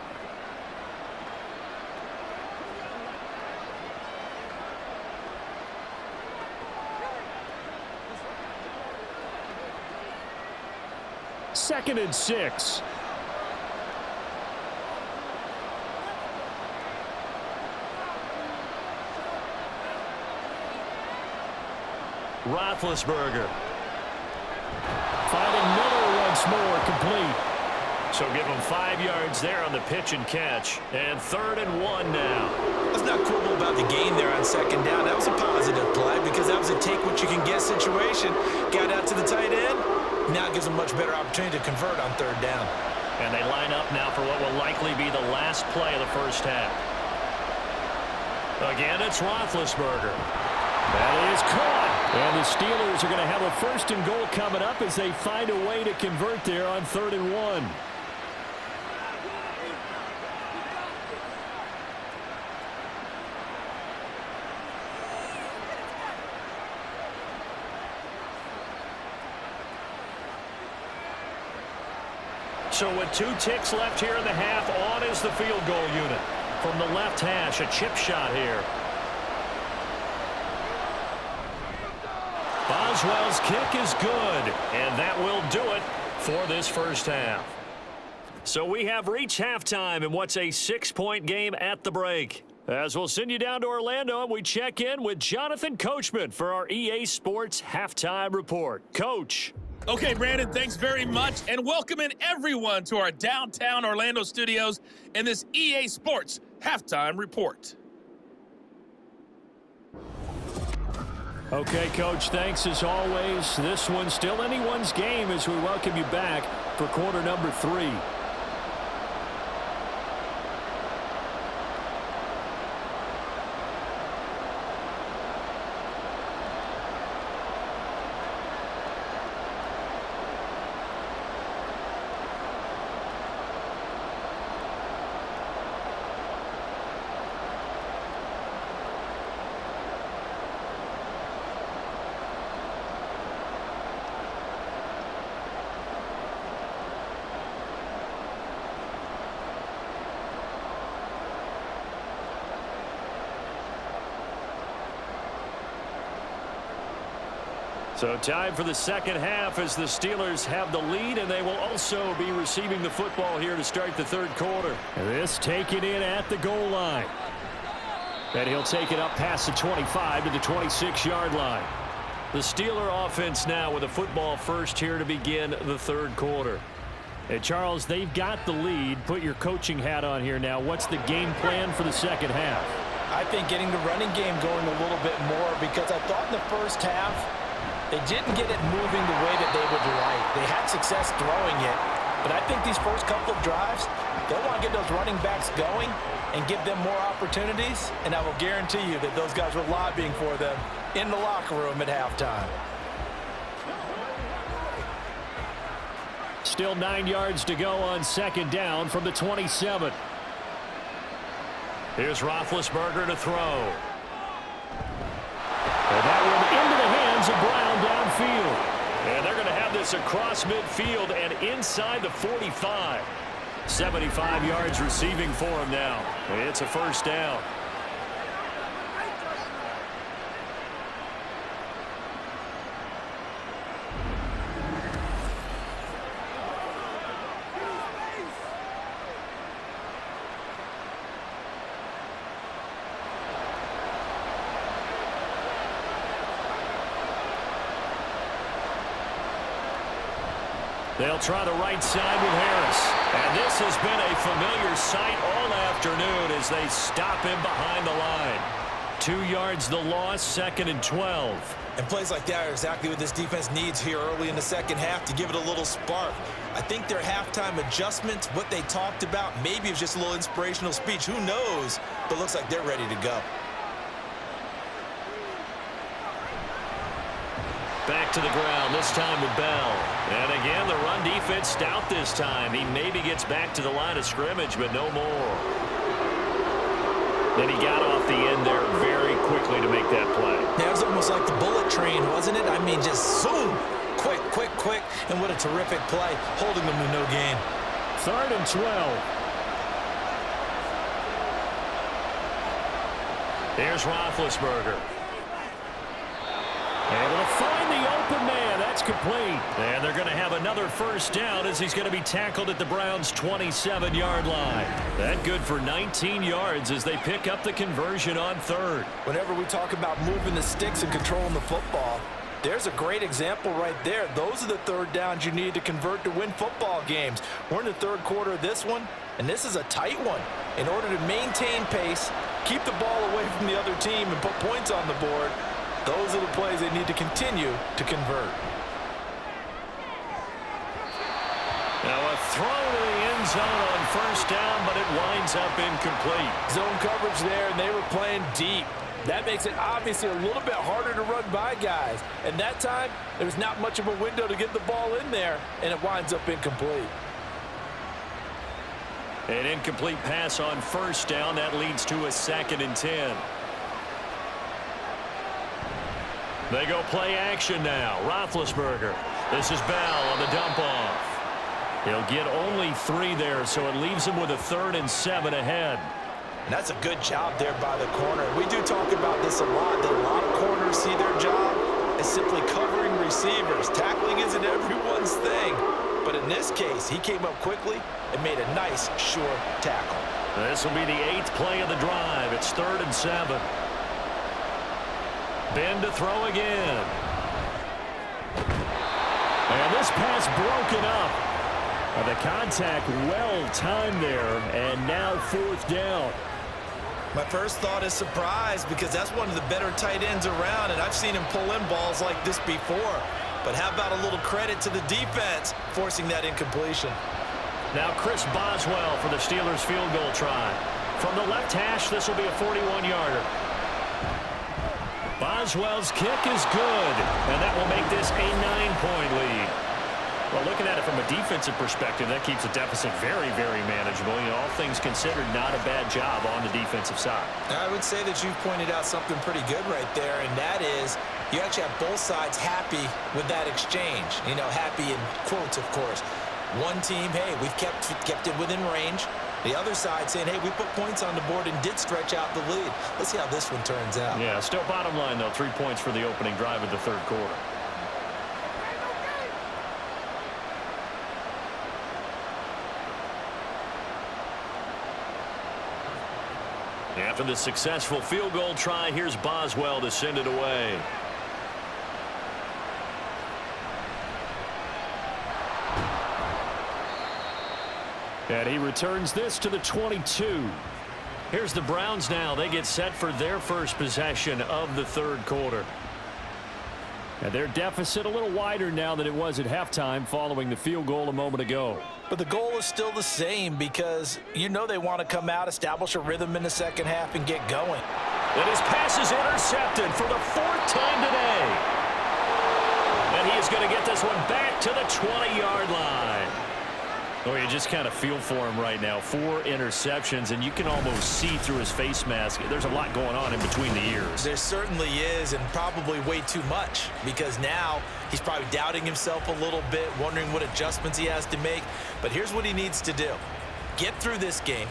Second and 6. Roethlisberger. Finding Miller once more, complete. So give him 5 yards there on the pitch and catch. And 3rd and 1 now. Let's not quibble about the gain there on 2nd down. That was a positive play because that was a take-what-you-can-get situation. Got out to the tight end. Now it gives them a much better opportunity to convert on 3rd down. And they line up now for what will likely be the last play of the first half. Again, it's Roethlisberger. That is caught. And the Steelers are going to have a 1st and goal coming up as they find a way to convert there on 3rd and 1. So with 2 ticks left here in the half, on is the field goal unit. From the left hash, a chip shot here. Boswell's kick is good, and that will do it for this first half. So we have reached halftime in what's a 6-point game at the break. As we'll send you down to Orlando, and we check in with Jonathan Coachman for our EA Sports Halftime Report. Coach. Okay, Brandon, thanks very much, and welcome in everyone to our downtown Orlando studios in this EA Sports Halftime Report. Okay, Coach, thanks as always. This one's still anyone's game as we welcome you back for quarter number 3. So time for the second half as the Steelers have the lead, and they will also be receiving the football here to start the third quarter. This taken in at the goal line. And he'll take it up past the 25 to the 26-yard line. The Steeler offense now with a football first here to begin the third quarter. Hey, Charles, they've got the lead. Put your coaching hat on here now. What's the game plan for the second half? I think getting the running game going a little bit more, because I thought in the first half they didn't get it moving the way that they would like. They had success throwing it, but I think these first couple of drives, they'll want to get those running backs going and give them more opportunities, and I will guarantee you that those guys were lobbying for them in the locker room at halftime. Still 9 yards to go on second down from the 27. Here's Roethlisberger to throw. And that one into the hands of Brown downfield. And they're going to have this across midfield and inside the 45. 75 yards receiving for him now. It's a first down. They'll try the right side with Harris. And this has been a familiar sight all afternoon as they stop him behind the line. 2 yards the loss, 2nd and 12. And plays like that are exactly what this defense needs here early in the second half to give it a little spark. I think their halftime adjustments, what they talked about, maybe it's just a little inspirational speech. Who knows? But looks like they're ready to go. Back to the ground, this time with Bell. And again, the run defense stout this time. He maybe gets back to the line of scrimmage, but no more. Then he got off the end there very quickly to make that play. Yeah, it was almost like the bullet train, wasn't it? I mean, just zoom, quick, quick, quick. And what a terrific play, holding them to no gain. 3rd and 12. Here's Roethlisberger. Able to find the open man. That's complete. And they're going to have another first down as he's going to be tackled at the Browns' 27-yard line. That good for 19 yards as they pick up the conversion on 3rd. Whenever we talk about moving the sticks and controlling the football, there's a great example right there. Those are the third downs you need to convert to win football games. We're in the third quarter of this one, and this is a tight one. In order to maintain pace, keep the ball away from the other team, and put points on the board, those are the plays they need to continue to convert. Now a throw to the end zone on first down, but it winds up incomplete. Zone coverage there, and they were playing deep. That makes it obviously a little bit harder to run by guys. And that time, there was not much of a window to get the ball in there, and it winds up incomplete. An incomplete pass on first down. That leads to a 2nd and 10. They go play action now. Roethlisberger. This is Bell on the dump off. He'll get only 3 there, so it leaves him with a 3rd and 7 ahead. And that's a good job there by the corner. We do talk about this a lot, that a lot of corners see their job as simply covering receivers. Tackling isn't everyone's thing. But in this case, he came up quickly and made a nice, sure tackle. This will be the 8th play of the drive. It's 3rd and 7. Ben to throw again. And this pass broken up. The contact well timed there, and now 4th down. My first thought is surprise because that's one of the better tight ends around, and I've seen him pull in balls like this before. But how about a little credit to the defense forcing that incompletion? Now Chris Boswell for the Steelers field goal try. From the left hash, this will be a 41-yarder. Boswell's kick is good, and that will make this a 9-point lead. Well, looking at it from a defensive perspective, that keeps the deficit very, very manageable. You know, all things considered, not a bad job on the defensive side. I would say that you've pointed out something pretty good right there, and that is you actually have both sides happy with that exchange. You know, happy in quotes, of course. One team, hey, we've kept it within range. The other side saying, hey, we put points on the board and did stretch out the lead. Let's see how this one turns out. Yeah, still bottom line, though, 3 points for the opening drive of the 3rd quarter. After the successful field goal try, here's Boswell to send it away. And he returns this to the 22. Here's the Browns now. They get set for their first possession of the 3rd quarter. And their deficit a little wider now than it was at halftime following the field goal a moment ago. But the goal is still the same because you know they want to come out, establish a rhythm in the second half, and get going. And his pass is intercepted for the 4th time today. And he is going to get this one back to the 20-yard line. Oh, you just kind of feel for him right now. 4 interceptions, and you can almost see through his face mask. There's a lot going on in between the ears. There certainly is, and probably way too much, because now he's probably doubting himself a little bit, wondering what adjustments he has to make. But here's what he needs to do. Get through this game,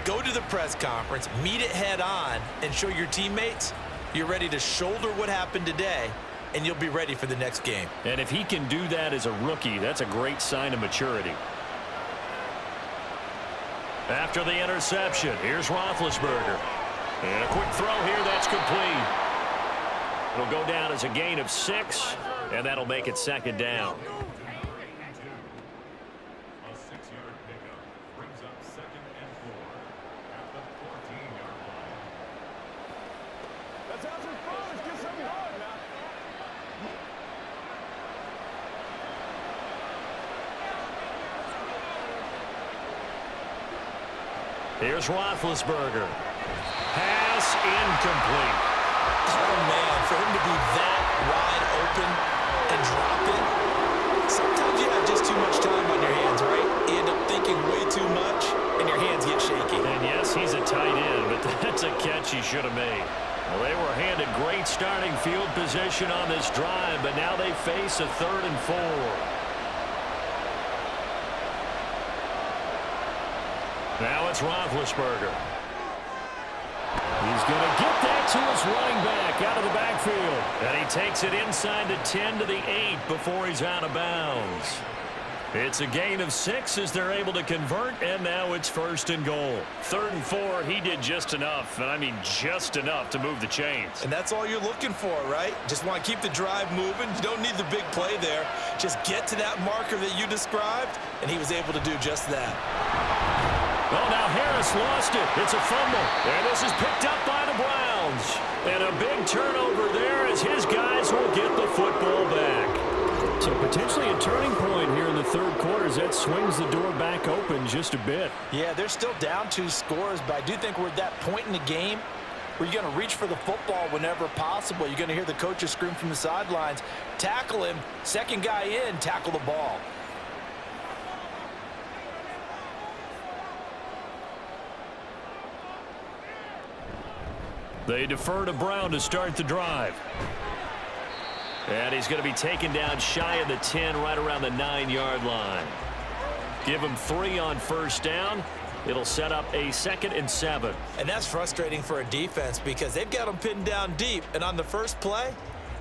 go to the press conference, meet it head on, and show your teammates you're ready to shoulder what happened today, and you'll be ready for the next game. And if he can do that as a rookie, that's a great sign of maturity. After the interception, here's Roethlisberger. And a quick throw here, that's complete. It'll go down as a gain of 6, and that'll make it 2nd down. A 6-yard pickup brings up 2nd and 4 at the 14-yard line. Let's have some fun. Let's get something hard now. Here's Roethlisberger. Pass incomplete. Oh, man, for him to be that wide open and drop it, sometimes you have just too much time on your hands, right? You end up thinking way too much, and your hands get shaky. And yes, he's a tight end, but that's a catch he should have made. Well, they were handed great starting field position on this drive, but now they face a 3rd and 4. Now it's Roethlisberger. He's going to get that to his running back out of the backfield. And he takes it inside the 10 to the 8 before he's out of bounds. It's a gain of 6 as they're able to convert, and now it's 1st and goal. 3rd and 4, he did just enough, and I mean just enough to move the chains. And that's all you're looking for, right? Just want to keep the drive moving. You don't need the big play there. Just get to that marker that you described, and he was able to do just that. Well, now Harris lost it. It's a fumble. And this is picked up by the Browns. And a big turnover there as his guys will get the football back. So potentially a turning point here in the 3rd quarter as that swings the door back open just a bit. Yeah, they're still down 2 scores, but I do think we're at that point in the game where you're going to reach for the football whenever possible. You're going to hear the coaches scream from the sidelines, tackle him, 2nd guy in, tackle the ball. They defer to Brown to start the drive. And he's going to be taken down shy of the 10, right around the 9-yard line. Give him 3 on 1st down. It'll set up a 2nd and 7. And that's frustrating for a defense because they've got them pinned down deep. And on the first play,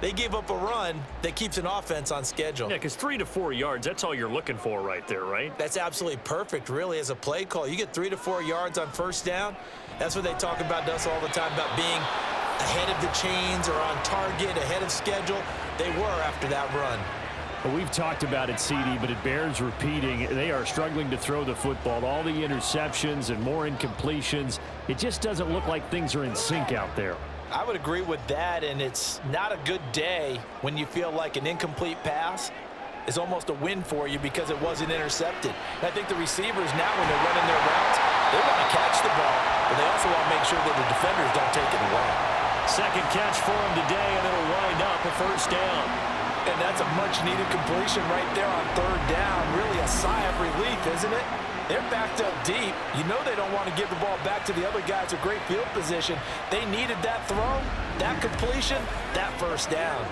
They gave up a run that keeps an offense on schedule. Yeah, because 3 to 4 yards, that's all you're looking for right there, right? That's absolutely perfect, really, as a play call. You get 3 to 4 yards on first down. That's what they talk about us all the time, about being ahead of the chains or on target, ahead of schedule. They were after that run. Well, we've talked about it, CD, but it bears repeating. They are struggling to throw the football. All the interceptions and more incompletions. It just doesn't look like things are in sync out there. I would agree with that, and it's not a good day when you feel like an incomplete pass is almost a win for you because it wasn't intercepted. And I think the receivers now, when they're running their routes, they want to catch the ball, but they also want to make sure that the defenders don't take it away. Second catch for him today, and it'll wind up a first down. And that's a much-needed completion right there on third down. Really a sigh of relief, isn't it? They're backed up deep. You know they don't want to give the ball back to the other guys with great field position. They needed that throw, that completion, that first down.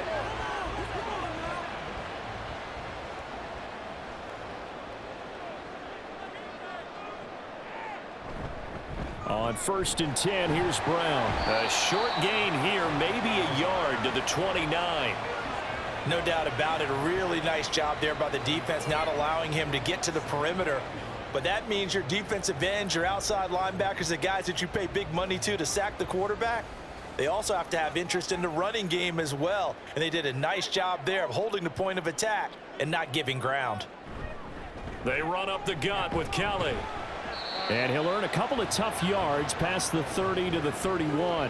On 1st and 10, here's Brown. A short gain here, maybe a yard to the 29. No doubt about it. A really nice job there by the defense, not allowing him to get to the perimeter. But that means your defensive ends, your outside linebackers, the guys that you pay big money to sack the quarterback, they also have to have interest in the running game as well. And they did a nice job there of holding the point of attack and not giving ground. They run up the gut with Kelly. And he'll earn a couple of tough yards past the 30 to the 31.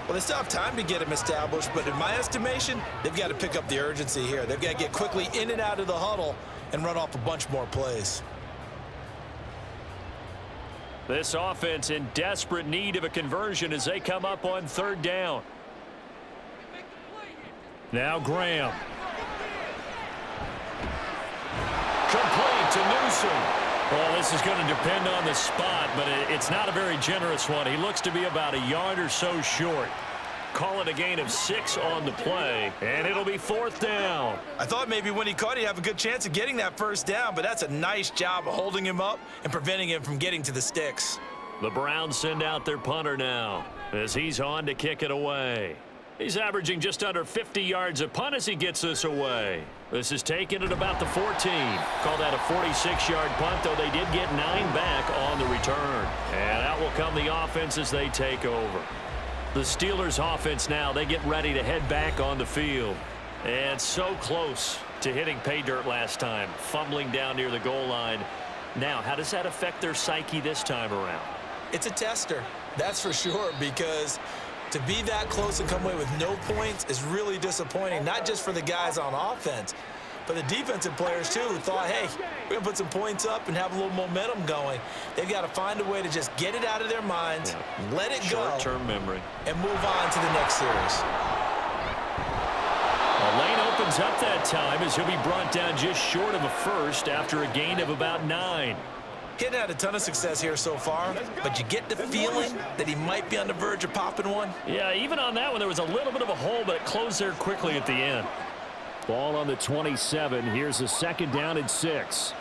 Well, they still have time to get him established, but in my estimation, they've got to pick up the urgency here. They've got to get quickly in and out of the huddle and run off a bunch more plays. This offense in desperate need of a conversion as they come up on 3rd down. Now Graham. Complete to Newsom. Well, this is going to depend on the spot, but it's not a very generous one. He looks to be about a yard or so short. Call it a gain of 6 on the play, and it'll be 4th down. I thought maybe when he caught it, he'd have a good chance of getting that first down, but that's a nice job of holding him up and preventing him from getting to the sticks. The Browns send out their punter now as he's on to kick it away. He's averaging just under 50 yards a punt as he gets this away. This is taken at about the 14. Call that a 46-yard punt, though they did get 9 back on the return. And out will come the offense as they take over. The Steelers offense now, they get ready to head back on the field. And so close to hitting pay dirt last time, fumbling down near the goal line. Now, how does that affect their psyche this time around? It's a tester, that's for sure, because to be that close and come away with no points is really disappointing, not just for the guys on offense, but the defensive players, too, who thought, hey, we're going to put some points up and have a little momentum going. They've got to find a way to just get it out of their minds, let it go, short-term memory, and move on to the next series. A lane opens up that time as he'll be brought down just short of a first after a gain of about 9. He hadn't had a ton of success here so far, but you get the feeling that he might be on the verge of popping one. Yeah, even on that one, there was a little bit of a hole, but it closed there quickly at the end. Ball on the 27. Here's a 2nd down and 6.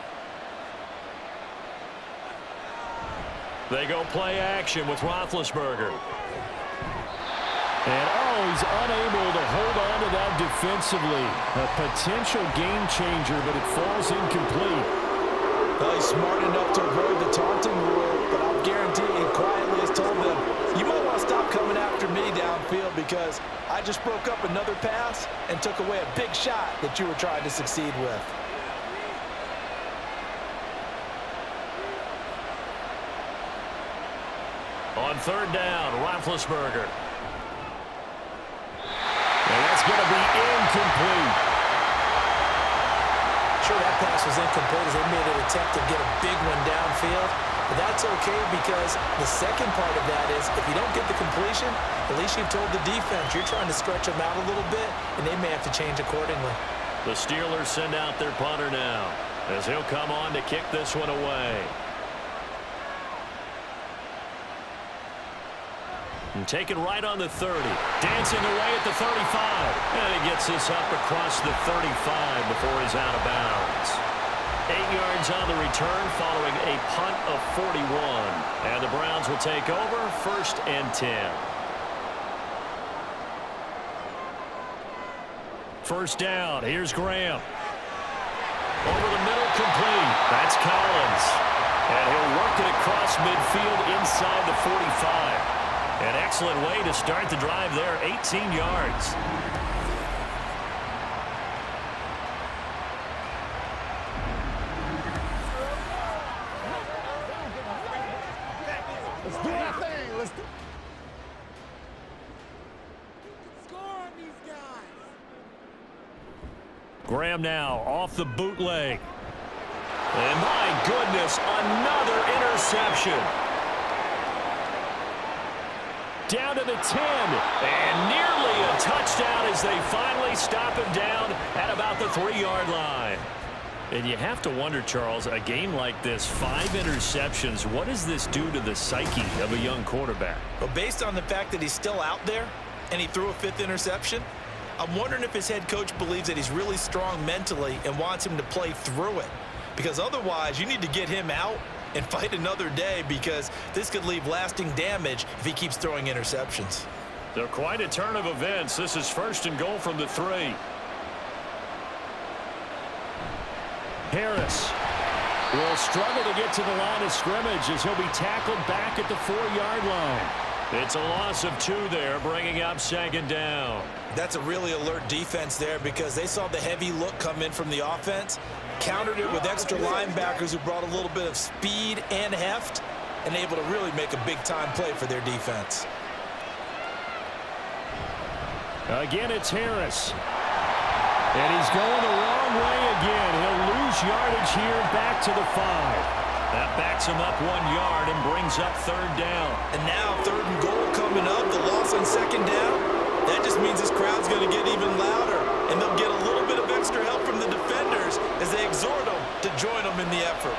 They go play action with Roethlisberger. And, he's unable to hold on to that defensively. A potential game changer, but it falls incomplete. Well, he's smart enough to avoid the taunting rule, but I'll guarantee he quietly has told them, you might want to stop coming after me downfield because I just broke up another pass and took away a big shot that you were trying to succeed with. On 3rd down, Roethlisberger. And that's going to be incomplete. Sure, that pass was incomplete as they made an attempt to get a big one downfield. But that's okay because the second part of that is if you don't get the completion, at least you've told the defense you're trying to stretch them out a little bit, and they may have to change accordingly. The Steelers send out their punter now as he'll come on to kick this one away. And taken right on the 30. Dancing away at the 35. And he gets this up across the 35 before he's out of bounds. 8 yards on the return following a punt of 41. And the Browns will take over 1st and 10. First down. Here's Graham. Over the middle, complete. That's Collins. And he'll work it across midfield inside the 45. An excellent way to start the drive there, 18 yards. Let's do that thing. Let's do. Score on these guys. Graham now off the bootleg. And my goodness, another interception. Down to the 10, and nearly a touchdown as they finally stop him down at about the 3-yard line. And you have to wonder, Charles, a game like this, 5 interceptions, what does this do to the psyche of a young quarterback? Well, based on the fact that he's still out there and he threw a 5th interception, I'm wondering if his head coach believes that he's really strong mentally and wants him to play through it. Because otherwise, you need to get him out and fight another day, because this could leave lasting damage if he keeps throwing interceptions. They're quite a turn of events. This is 1st and goal from the 3. Harris will struggle to get to the line of scrimmage as he'll be tackled back at the 4-yard line. It's a loss of 2 there, bringing up 2nd down. That's a really alert defense there, because they saw the heavy look come in from the offense, countered it with extra linebackers who brought a little bit of speed and heft, and able to really make a big-time play for their defense. Again, it's Harris. And he's going the wrong way again. He'll lose yardage here back to the 5. That backs him up 1 yard and brings up 3rd down. And now 3rd and goal coming up, the loss on 2nd down. That just means this crowd's going to get even louder, and they'll get a little bit of extra help from the defenders as they exhort them to join them in the effort.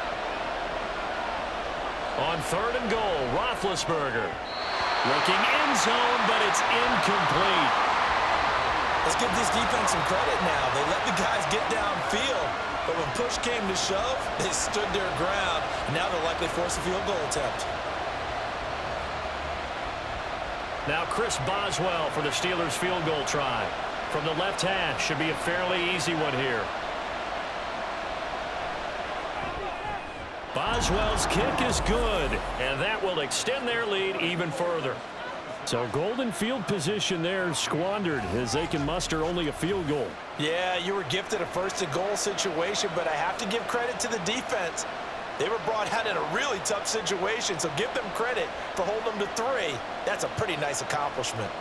On 3rd and goal, Roethlisberger looking end zone, but it's incomplete. Let's give this defense some credit now. They let the guys get downfield, but when push came to shove, they stood their ground, and now they'll likely force a field goal attempt. Now Chris Boswell for the Steelers field goal try. From the left hash, should be a fairly easy one here. Boswell's kick is good, and that will extend their lead even further. So golden field position there squandered as they can muster only a field goal. Yeah, you were gifted a 1st and goal situation, but I have to give credit to the defense. They were brought out in a really tough situation, so give them credit for holding them to 3. That's a pretty nice accomplishment.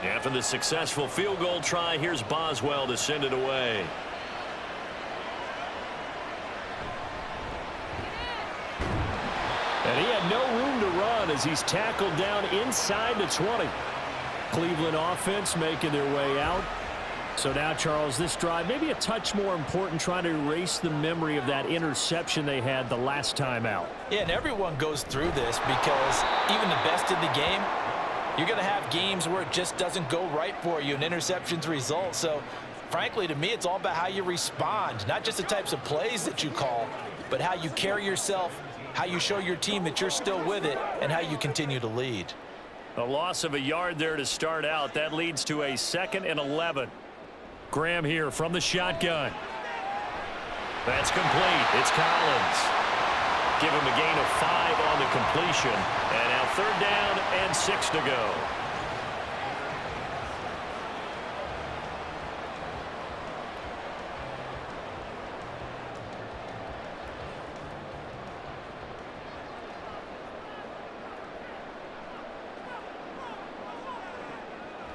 After the successful field goal try, here's Boswell to send it away. And he had no room to run as he's tackled down inside the 20. Cleveland offense making their way out. So now, Charles, this drive maybe a touch more important, trying to erase the memory of that interception they had the last time out. Yeah, and everyone goes through this, because even the best in the game, you're going to have games where it just doesn't go right for you and interceptions result. So, frankly, to me, it's all about how you respond, not just the types of plays that you call, but how you carry yourself, how you show your team that you're still with it, and how you continue to lead. A loss of a yard there to start out. That leads to a 2nd and 11. Graham here from the shotgun. That's complete. It's Collins. Give him a gain of 5 on the completion. And now 3rd down and 6 to go.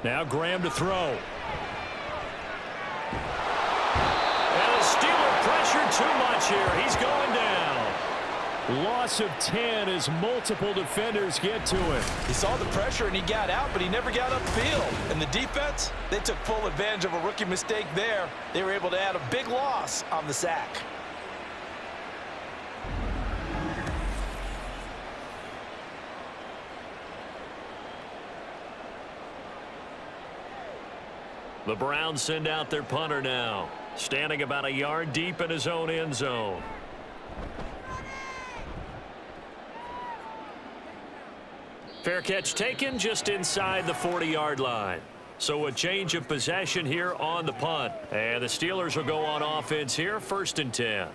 Now Graham to throw. And the Steeler pressure too much here. He's going down. Loss of 10 as multiple defenders get to him. He saw the pressure and he got out, but he never got upfield. And the defense, they took full advantage of a rookie mistake there. They were able to add a big loss on the sack. The Browns send out their punter now, standing about a yard deep in his own end zone. Fair catch taken just inside the 40-yard line. So a change of possession here on the punt. And the Steelers will go on offense here, 1st and 10.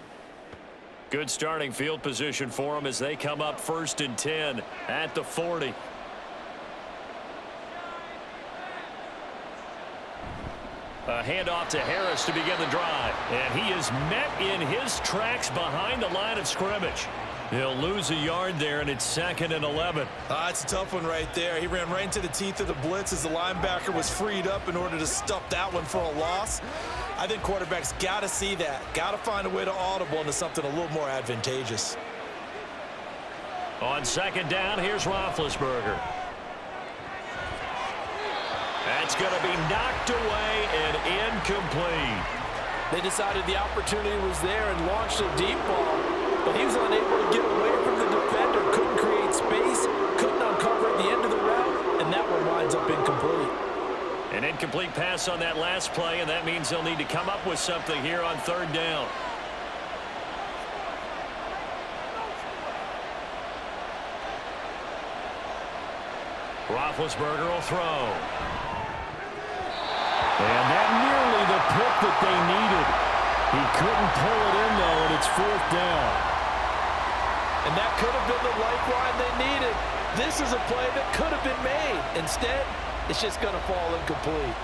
Good starting field position for them as they come up 1st and 10 at the 40. A handoff to Harris to begin the drive. And he is met in his tracks behind the line of scrimmage. He'll lose a yard there, and it's 2nd and 11. It's a tough one right there. He ran right into the teeth of the blitz as the linebacker was freed up in order to stuff that one for a loss. I think quarterbacks got to see that. Got to find a way to audible into something a little more advantageous. On 2nd down, here's Roethlisberger. That's going to be knocked away and incomplete. They decided the opportunity was there and launched a deep ball, but he was unable to get away from the defender, couldn't create space, couldn't uncover at the end of the route, and that one winds up incomplete. An incomplete pass on that last play, and that means they'll need to come up with something here on 3rd down. Roethlisberger will throw. And that nearly the pick that they needed. He couldn't pull it in, though, and it's 4th down. And that could have been the lifeline they needed. This is a play that could have been made. Instead, it's just going to fall incomplete.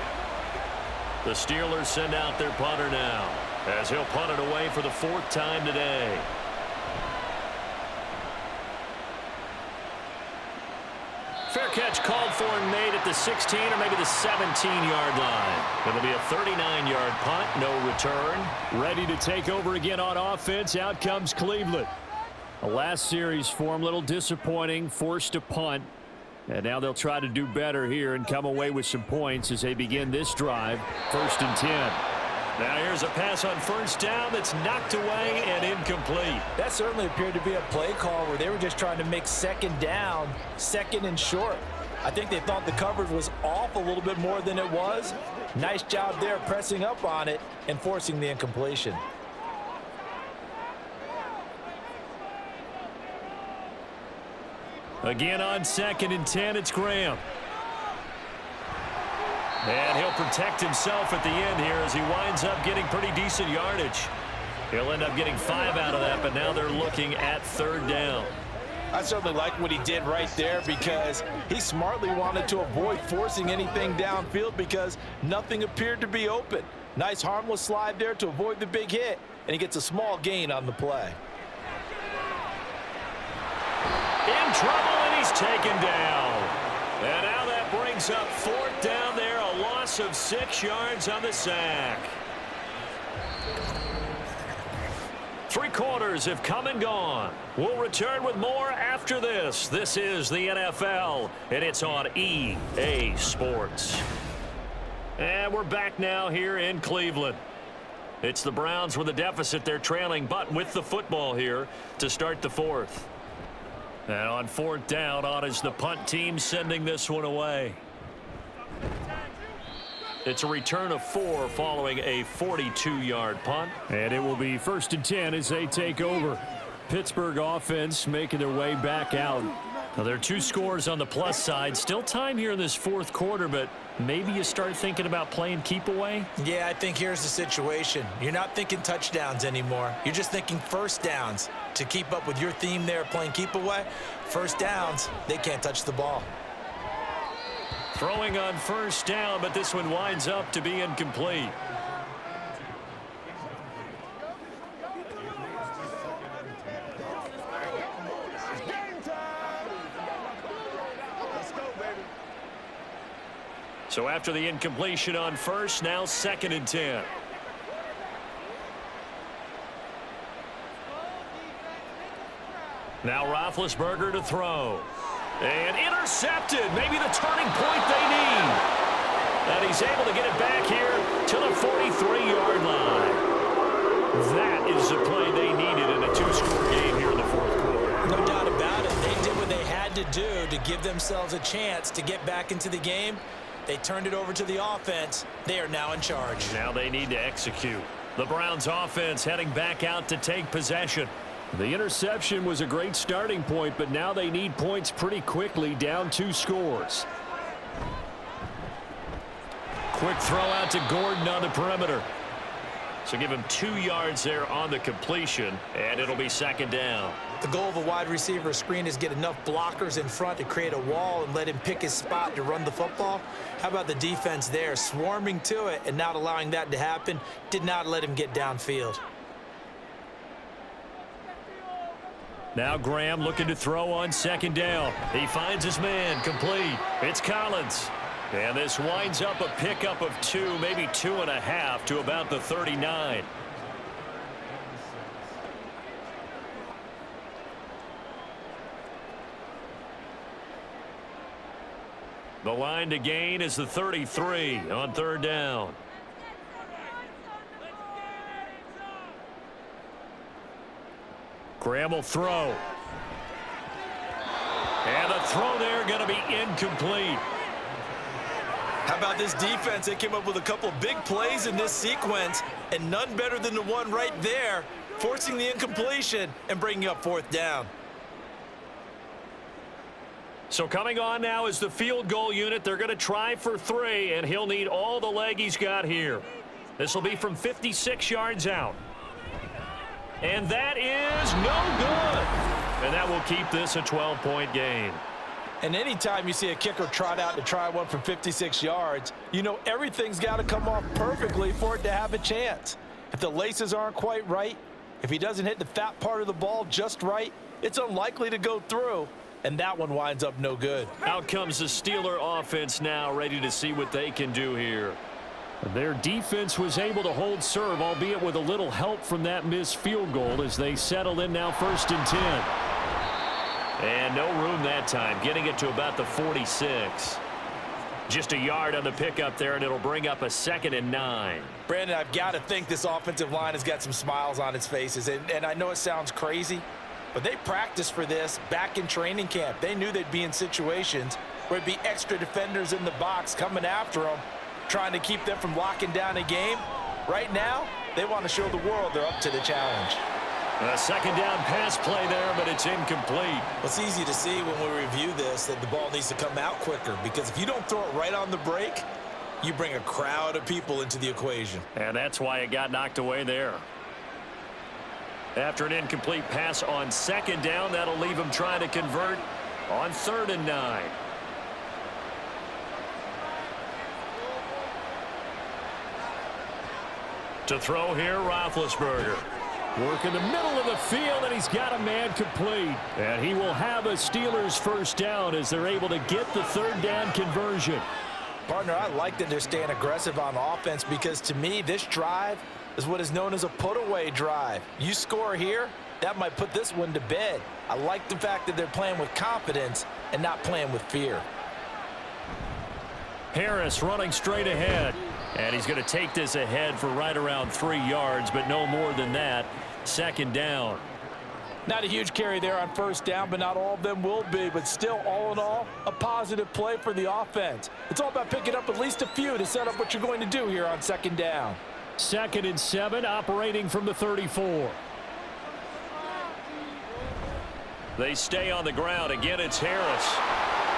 The Steelers send out their punter now, as he'll punt it away for the 4th time today. Fair catch called for and made at the 16 or maybe the 17-yard line. It'll be a 39-yard punt, no return. Ready to take over again on offense. Out comes Cleveland. The last series for them, a little disappointing, forced to punt. And now they'll try to do better here and come away with some points as they begin this drive, 1st and 10. Now here's a pass on 1st down that's knocked away and incomplete. That certainly appeared to be a play call where they were just trying to make 2nd down, 2nd and short. I think they thought the coverage was off a little bit more than it was. Nice job there pressing up on it and forcing the incompletion. Again on 2nd and 10, it's Graham. And he'll protect himself at the end here as he winds up getting pretty decent yardage. He'll end up getting 5 out of that, but now they're looking at 3rd down. I certainly like what he did right there because he smartly wanted to avoid forcing anything downfield because nothing appeared to be open. Nice harmless slide there to avoid the big hit, and he gets a small gain on the play. In trouble, and he's taken down. And now that brings up 4th down there, a loss of 6 yards on the sack. 3 quarters have come and gone. We'll return with more after this. This is the NFL, and it's on EA Sports. And we're back now here in Cleveland. It's the Browns with a deficit. They're trailing, but with the football here to start the 4th. And on 4th down, on is the punt team sending this one away. It's a return of 4 following a 42-yard punt. And it will be 1st and 10 as they take over. Pittsburgh offense making their way back out. Now, there are 2 scores on the plus side. Still time here in this 4th quarter, but maybe you start thinking about playing keep away? Yeah, I think here's the situation. You're not thinking touchdowns anymore. You're just thinking 1st downs. To keep up with your theme there, playing keep away, 1st downs, they can't touch the ball. Throwing on 1st down, but this one winds up to be incomplete. So after the incompletion on 1st, now 2nd and 10. Now Roethlisberger to throw. And intercepted. Maybe the turning point they need. And he's able to get it back here to the 43-yard line. That is the play they needed in a 2-score game here in the 4th quarter. No doubt about it. They did what they had to do to give themselves a chance to get back into the game. They turned it over to the offense. They are now in charge. Now they need to execute. The Browns offense heading back out to take possession. The interception was a great starting point, but now they need points pretty quickly, down 2 scores. Quick throw out to Gordon on the perimeter. So give him 2 yards there on the completion, and it'll be second down. The goal of a wide receiver screen is get enough blockers in front to create a wall and let him pick his spot to run the football. How about the defense there, swarming to it and not allowing that to happen? Did not let him get downfield. Now Graham looking to throw on second down. He finds his man, complete. It's Collins. And this winds up a pickup of 2, maybe 2.5 to about the 39. The line to gain is the 33 on third down. Graham will throw. And the throw there going to be incomplete. How about this defense? They came up with a couple big plays in this sequence, and none better than the one right there, forcing the incompletion and bringing up fourth down. So coming on now is the field goal unit. They're going to try for 3, and he'll need all the leg he's got here. This will be from 56 yards out. And that is no good. And that will keep this a 12-point game. And anytime you see a kicker trot out to try one from 56 yards, you know everything's got to come off perfectly for it to have a chance. If the laces aren't quite right, if he doesn't hit the fat part of the ball just right, it's unlikely to go through, and that one winds up no good. Out comes the Steeler offense now, ready to see what they can do here. Their defense was able to hold serve, albeit with a little help from that missed field goal as they settle in now 1st and 10. And no room that time, getting it to about the 46. Just a yard on the pickup there, and it'll bring up a 2nd and 9. Brandon, I've got to think this offensive line has got some smiles on its faces. And I know it sounds crazy, but they practiced for this back in training camp. They knew they'd be in situations where it'd be extra defenders in the box coming after them, trying to keep them from locking down a game. Right now, they want to show the world they're up to the challenge. A 2nd down pass play there, but it's incomplete. Well, it's easy to see when we review this that the ball needs to come out quicker, because if you don't throw it right on the break, you bring a crowd of people into the equation. And that's why it got knocked away there. After an incomplete pass on 2nd down, that'll leave him trying to convert on 3rd and 9. To throw here, Roethlisberger. Work in the middle of the field, and he's got a man complete. And he will have a Steelers first down as they're able to get the 3rd down conversion. Partner, I like that they're staying aggressive on offense, because to me, this drive is what is known as a put-away drive. You score here, that might put this one to bed. I like the fact that they're playing with confidence and not playing with fear. Harris running straight ahead. And he's going to take this ahead for right around 3 yards, but no more than that. 2nd down. Not a huge carry there on 1st down, but not all of them will be. But still, all in all, a positive play for the offense. It's all about picking up at least a few to set up what you're going to do here on 2nd down. 2nd and 7, operating from the 34. They stay on the ground. Again, it's Harris.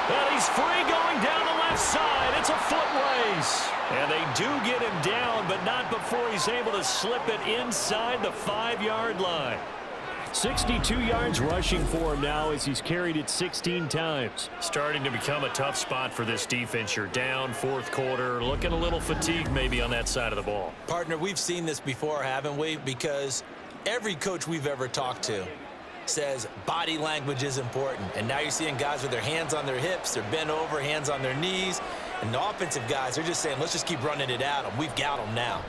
And he's free going down the left side. It's a foot race. And they do get him down, but not before he's able to slip it inside the 5-yard line. 62 yards rushing for him now as he's carried it 16 times. Starting to become a tough spot for this defense. You're down 4th quarter, looking a little fatigued maybe on that side of the ball. Partner, we've seen this before, haven't we? Because every coach we've ever talked to says body language is important. And now you're seeing guys with their hands on their hips, they're bent over, hands on their knees. And the offensive guys are just saying, let's just keep running it at them. We've got them now.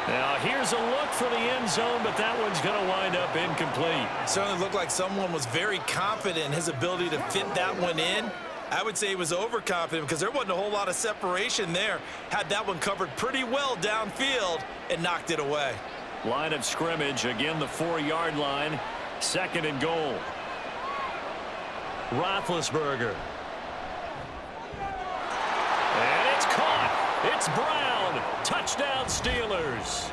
Now here's a look for the end zone, but that one's going to wind up incomplete. Certainly looked like someone was very confident in his ability to fit that one in. I would say he was overconfident because there wasn't a whole lot of separation there. Had that one covered pretty well downfield and knocked it away. Line of scrimmage, again the 4-yard line. 2nd and goal. Roethlisberger. It's caught. It's Brown. Touchdown, Steelers.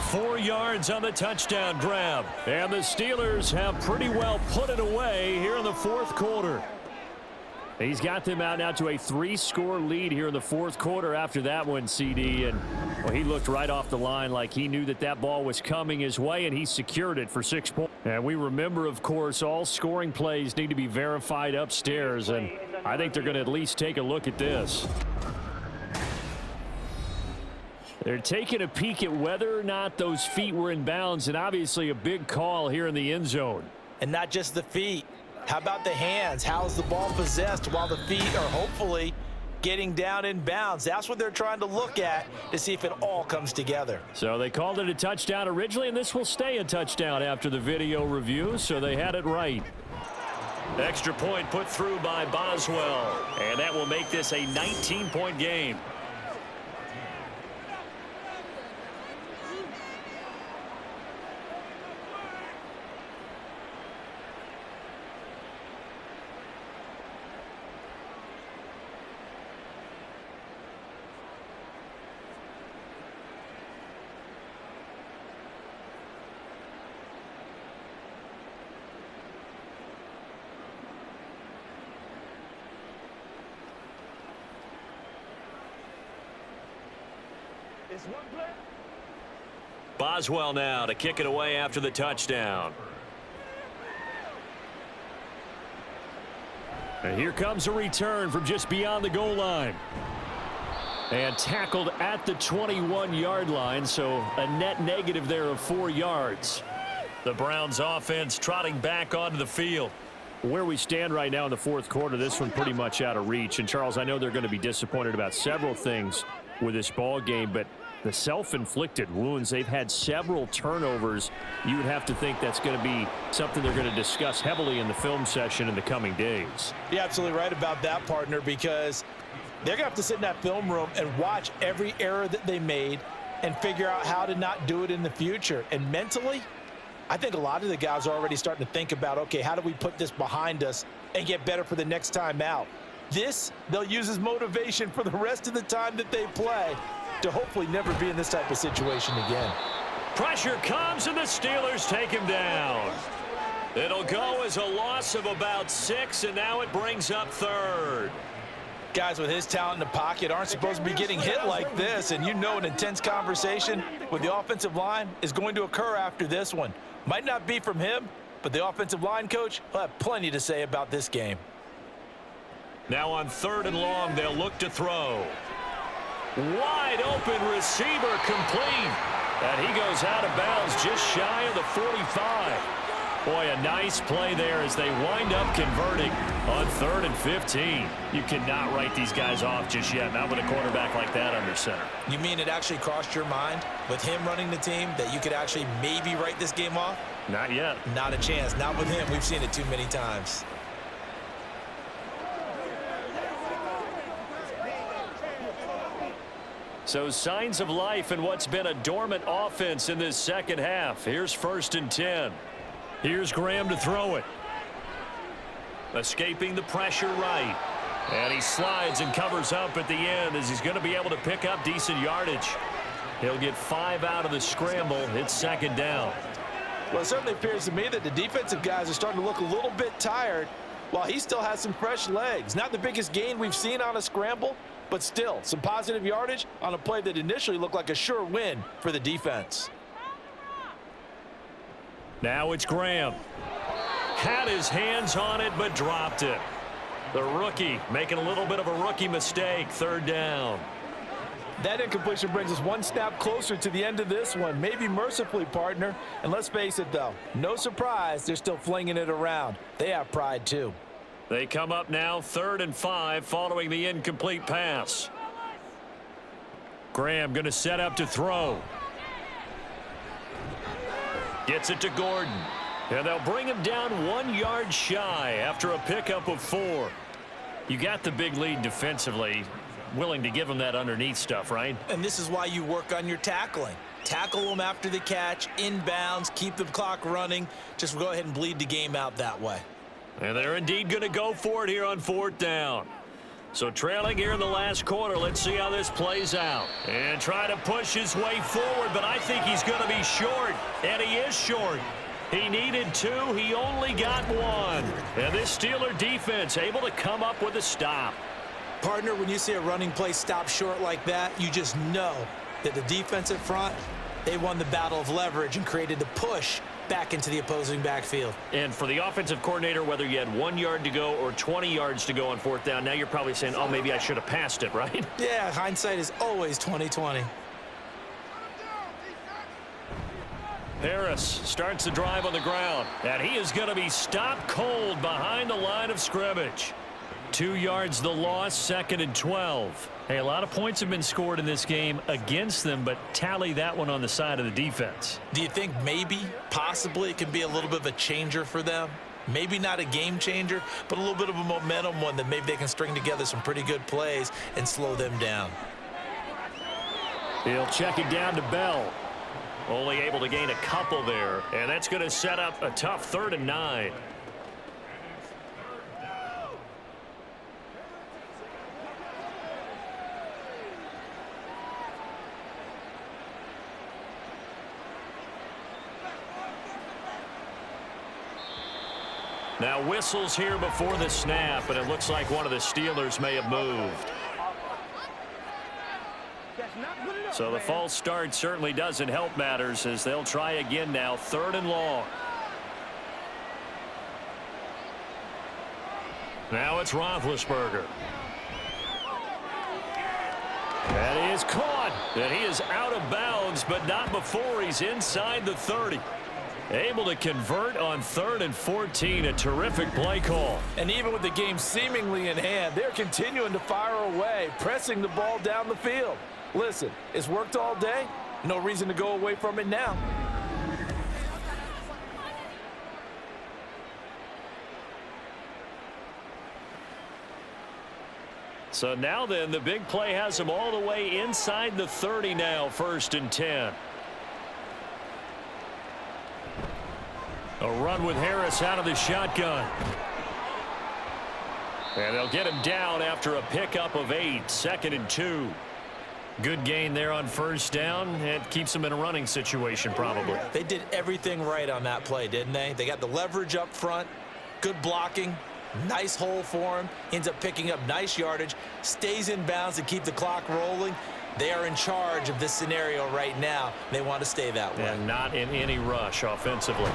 4 yards on the touchdown grab. And the Steelers have pretty well put it away here in the fourth quarter. He's got them out now to a 3-score lead here in the fourth quarter after that one, CD. And well, he looked right off the line like he knew that that ball was coming his way, and he secured it for 6 points. And we remember, of course, all scoring plays need to be verified upstairs, and I think they're going to at least take a look at this. They're taking a peek at whether or not those feet were in bounds, and obviously a big call here in the end zone. And not just the feet. How about the hands? How's the ball possessed while the feet are hopefully getting down in bounds? That's what they're trying to look at to see if it all comes together. So they called it a touchdown originally, and this will stay a touchdown after the video review, so they had it right. Extra point put through by Boswell, and that will make this a 19-point game. Boswell now to kick it away after the touchdown. And here comes a return from just beyond the goal line. And tackled at the 21-yard line, so a net negative there of 4 yards. The Browns offense trotting back onto the field. Where we stand right now in the fourth quarter, this one pretty much out of reach. And, Charles, I know they're going to be disappointed about several things with this ball game, but the self-inflicted wounds, they've had several turnovers. You would have to think that's going to be something they're going to discuss heavily in the film session in the coming days. You're absolutely right about that, partner, because they're going to have to sit in that film room and watch every error that they made and figure out how to not do it in the future. And mentally, I think a lot of the guys are already starting to think about, okay, how do we put this behind us and get better for the next time out? This, they'll use as motivation for the rest of the time that they play to hopefully never be in this type of situation again. Pressure comes, and the Steelers take him down. It'll go as a loss of about 6, and now it brings up third. Guys with his talent in the pocket aren't supposed to be getting hit like this, and you know an intense conversation with the offensive line is going to occur after this one. Might not be from him, but the offensive line coach will have plenty to say about this game. Now on 3rd and long, they'll look to throw. Wide open receiver complete. And he goes out of bounds just shy of the 45. Boy, a nice play there as they wind up converting on 3rd and 15. You cannot write these guys off just yet, not with a quarterback like that under center. You mean it actually crossed your mind with him running the team that you could actually maybe write this game off? Not yet. Not a chance. Not with him. We've seen it too many times. So signs of life in what's been a dormant offense in this second half. Here's 1st and 10. Here's Graham to throw it. Escaping the pressure right. And he slides and covers up at the end as he's going to be able to pick up decent yardage. He'll get 5 out of the scramble. It's 2nd down. Well, it certainly appears to me that the defensive guys are starting to look a little bit tired while he still has some fresh legs. Not the biggest gain we've seen on a scramble, but still some positive yardage on a play that initially looked like a sure win for the defense. Now it's Graham. Had his hands on it, but dropped it. The rookie making a little bit of a rookie mistake. 3rd down. That incompletion brings us one snap closer to the end of this one. Maybe mercifully, partner. And let's face it, though, no surprise, they're still flinging it around. They have pride, too. They come up now 3rd and 5 following the incomplete pass. Graham going to set up to throw. Gets it to Gordon. And they'll bring him down 1 yard shy after a pickup of 4. You got the big lead defensively. Willing to give him that underneath stuff, right? And this is why you work on your tackling. Tackle them after the catch, inbounds, keep the clock running. Just go ahead and bleed the game out that way. And they're indeed going to go for it here on 4th down. So trailing here in the last quarter. Let's see how this plays out. And try to push his way forward, but I think he's going to be short. And he is short. He needed 2. He only got 1. And this Steeler defense able to come up with a stop. Partner, when you see a running play stop short like that, you just know that the defensive front, they won the battle of leverage and created the push back into the opposing backfield. And for the offensive coordinator, whether you had 1 yard to go or 20 yards to go on 4th down, now you're probably saying, oh, maybe I should have passed it, right? Yeah, hindsight is always 20/20. Harris starts the drive on the ground, and he is going to be stopped cold behind the line of scrimmage. 2 yards the loss, 2nd and 12. Hey, a lot of points have been scored in this game against them, but tally that one on the side of the defense. Do you think maybe, possibly, it can be a little bit of a changer for them? Maybe not a game changer, but a little bit of a momentum one that maybe they can string together some pretty good plays and slow them down. He'll check it down to Bell. Only able to gain a couple there, and that's going to set up a tough 3rd and 9. Now whistles here before the snap, and it looks like one of the Steelers may have moved. So the false start certainly doesn't help matters as they'll try again now, 3rd and long. Now it's Roethlisberger. And he is caught. And he is out of bounds, but not before he's inside the 30. Able to convert on 3rd and 14. A terrific play call. And even with the game seemingly in hand, they're continuing to fire away, pressing the ball down the field. Listen, it's worked all day. No reason to go away from it now. So now then, the big play has him all the way inside the 30 now, 1st and 10. A run with Harris out of the shotgun. And they'll get him down after a pickup of 8, 2nd and 2. Good gain there on 1st down. It keeps them in a running situation probably. They did everything right on that play, didn't they? They got the leverage up front, good blocking, nice hole for him, ends up picking up nice yardage, stays in bounds to keep the clock rolling. They are in charge of this scenario right now. They want to stay that way. And not in any rush offensively.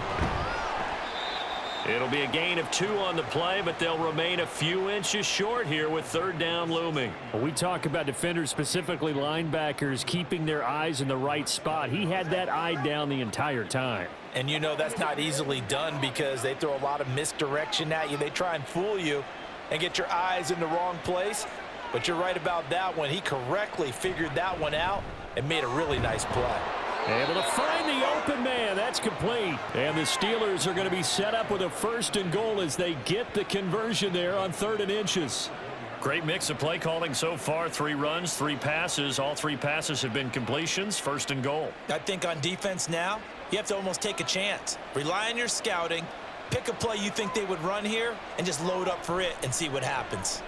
It'll be a gain of 2 on the play, but they'll remain a few inches short here with 3rd down looming. We talk about defenders, specifically linebackers, keeping their eyes in the right spot. He had that eye down the entire time. And you know that's not easily done because they throw a lot of misdirection at you. They try and fool you and get your eyes in the wrong place. But you're right about that one. He correctly figured that one out and made a really nice play. Able to find the open man. That's complete. And the Steelers are going to be set up with a 1st and goal as they get the conversion there on 3rd and inches. Great mix of play calling so far. 3 runs, 3 passes. All 3 passes have been completions. 1st and goal. I think on defense now, you have to almost take a chance. Rely on your scouting. Pick a play you think they would run here and just load up for it and see what happens.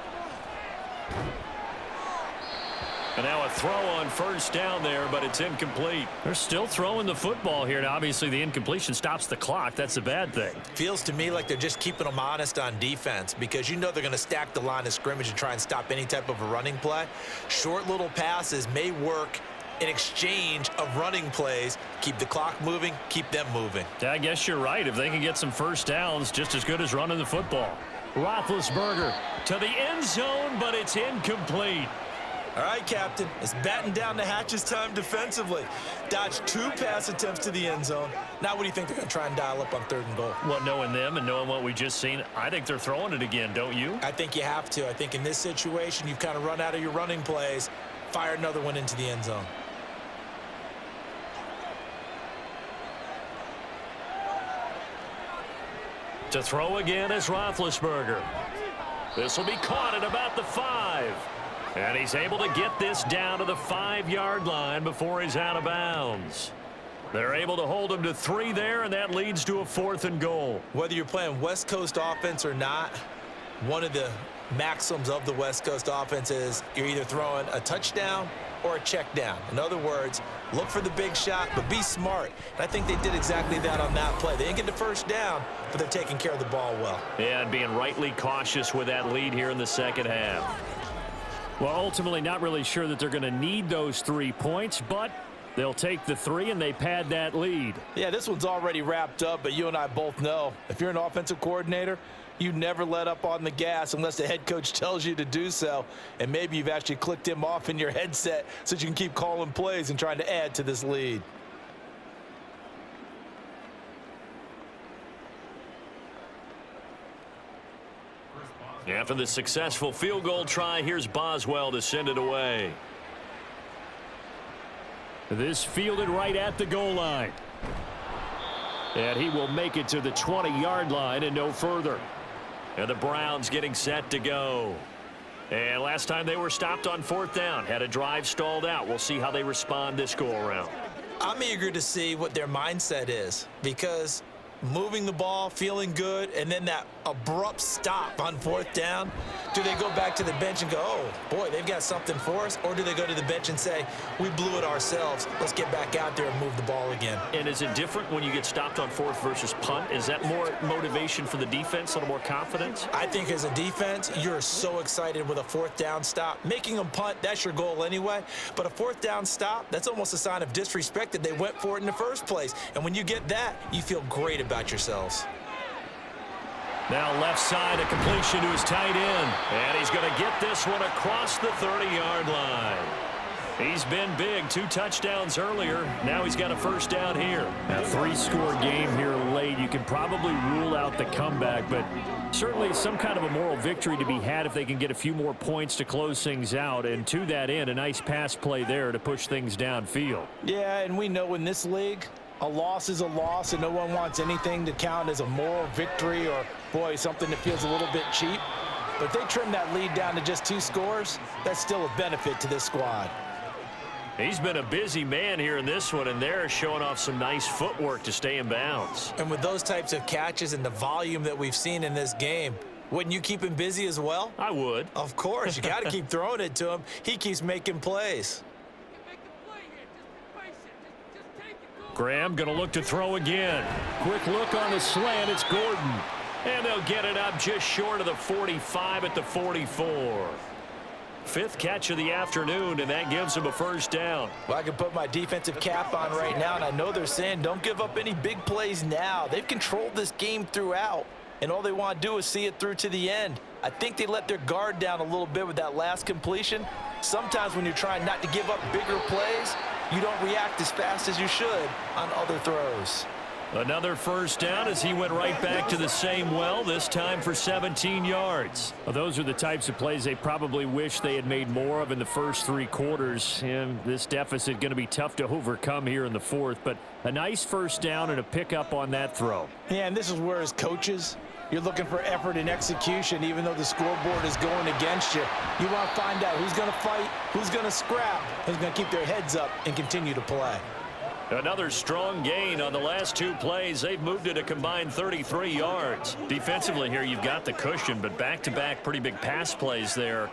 And now a throw on 1st down there, but it's incomplete. They're still throwing the football here. Now, obviously, the incompletion stops the clock. That's a bad thing. Feels to me like they're just keeping them honest on defense because you know they're going to stack the line of scrimmage and try and stop any type of a running play. Short little passes may work in exchange of running plays. Keep the clock moving, keep them moving. I guess you're right. If they can get some 1st downs, just as good as running the football. Roethlisberger to the end zone, but it's incomplete. All right, Captain, it's batten down the hatches time defensively. Dodged 2 pass attempts to the end zone. Now what do you think they're going to try and dial up on 3rd and goal? Well, knowing them and knowing what we just seen, I think they're throwing it again, don't you? I think you have to. I think in this situation, you've kind of run out of your running plays. Fire another one into the end zone. To throw again is Roethlisberger. This will be caught at about the 5. And he's able to get this down to the 5-yard line before he's out of bounds. They're able to hold him to 3 there, and that leads to a 4th and goal. Whether you're playing West Coast offense or not, One of the maxims of the West Coast offense is you're either throwing a touchdown or a check down. In other words, look for the big shot, but be smart. And I think they did exactly that on that play. They didn't get the first down, but they're taking care of the ball well. Yeah, and being rightly cautious with that lead here in the second half. Well, ultimately not really sure that they're going to need those 3 points, but they'll take the 3 and they pad that lead. Yeah, this one's already wrapped up, but you and I both know if you're an offensive coordinator, you never let up on the gas unless the head coach tells you to do so. And maybe you've actually clicked him off in your headset so you can keep calling plays and trying to add to this lead. After the successful field goal try, here's Boswell to send it away. This fielded right at the goal line. And he will make it to the 20-yard line and no further. And the Browns getting set to go. And last time they were stopped on 4th down, had a drive stalled out. We'll see how they respond this go-around. I'm eager to see what their mindset is, because moving the ball, feeling good, and then that abrupt stop on 4th down, do they go back to the bench and go, oh, boy, they've got something for us? Or do they go to the bench and say, we blew it ourselves, let's get back out there and move the ball again? And is it different when you get stopped on 4th versus punt? Is that more motivation for the defense, a little more confidence? I think as a defense, you're so excited with a 4th down stop. Making them punt, that's your goal anyway. But a 4th down stop, that's almost a sign of disrespect that they went for it in the first place. And when you get that, you feel great about yourselves. Now left side, a completion to his tight end. And he's going to get this one across the 30-yard line. He's been big. 2 touchdowns earlier. Now he's got a first down here. A 3-score game here late. You can probably rule out the comeback, but certainly some kind of a moral victory to be had if they can get a few more points to close things out. And to that end, a nice pass play there to push things downfield. Yeah, and we know in this league, a loss is a loss, and no one wants anything to count as a moral victory or, boy, something that feels a little bit cheap. But if they trim that lead down to just 2 scores, that's still a benefit to this squad. He's been a busy man here in this one, and they're showing off some nice footwork to stay in bounds. And with those types of catches and the volume that we've seen in this game, wouldn't you keep him busy as well? I would. Of course. You got to keep throwing it to him. He keeps making plays. Graham going to look to throw again. Quick look on the slant. It's Gordon. And they'll get it up just short of the 45 at the 44. 5th catch of the afternoon, and that gives him a first down. Well, I can put my defensive cap on right now, and I know they're saying don't give up any big plays now. They've controlled this game throughout, and all they want to do is see it through to the end. I think they let their guard down a little bit with that last completion. Sometimes when you're trying not to give up bigger plays, you don't react as fast as you should on other throws. Another first down as he went right back to the same well, this time for 17 yards. Well, those are the types of plays they probably wish they had made more of in the first 3 quarters. And this deficit going to be tough to overcome here in the 4th. But a nice first down and a pickup on that throw. Yeah, and this is where as coaches, you're looking for effort and execution, even though the scoreboard is going against you. You want to find out who's going to fight, who's going to scrap, who's going to keep their heads up and continue to play. Another strong gain on the last 2 plays. They've moved it a combined 33 yards. Defensively here, you've got the cushion, but back-to-back pretty big pass plays there.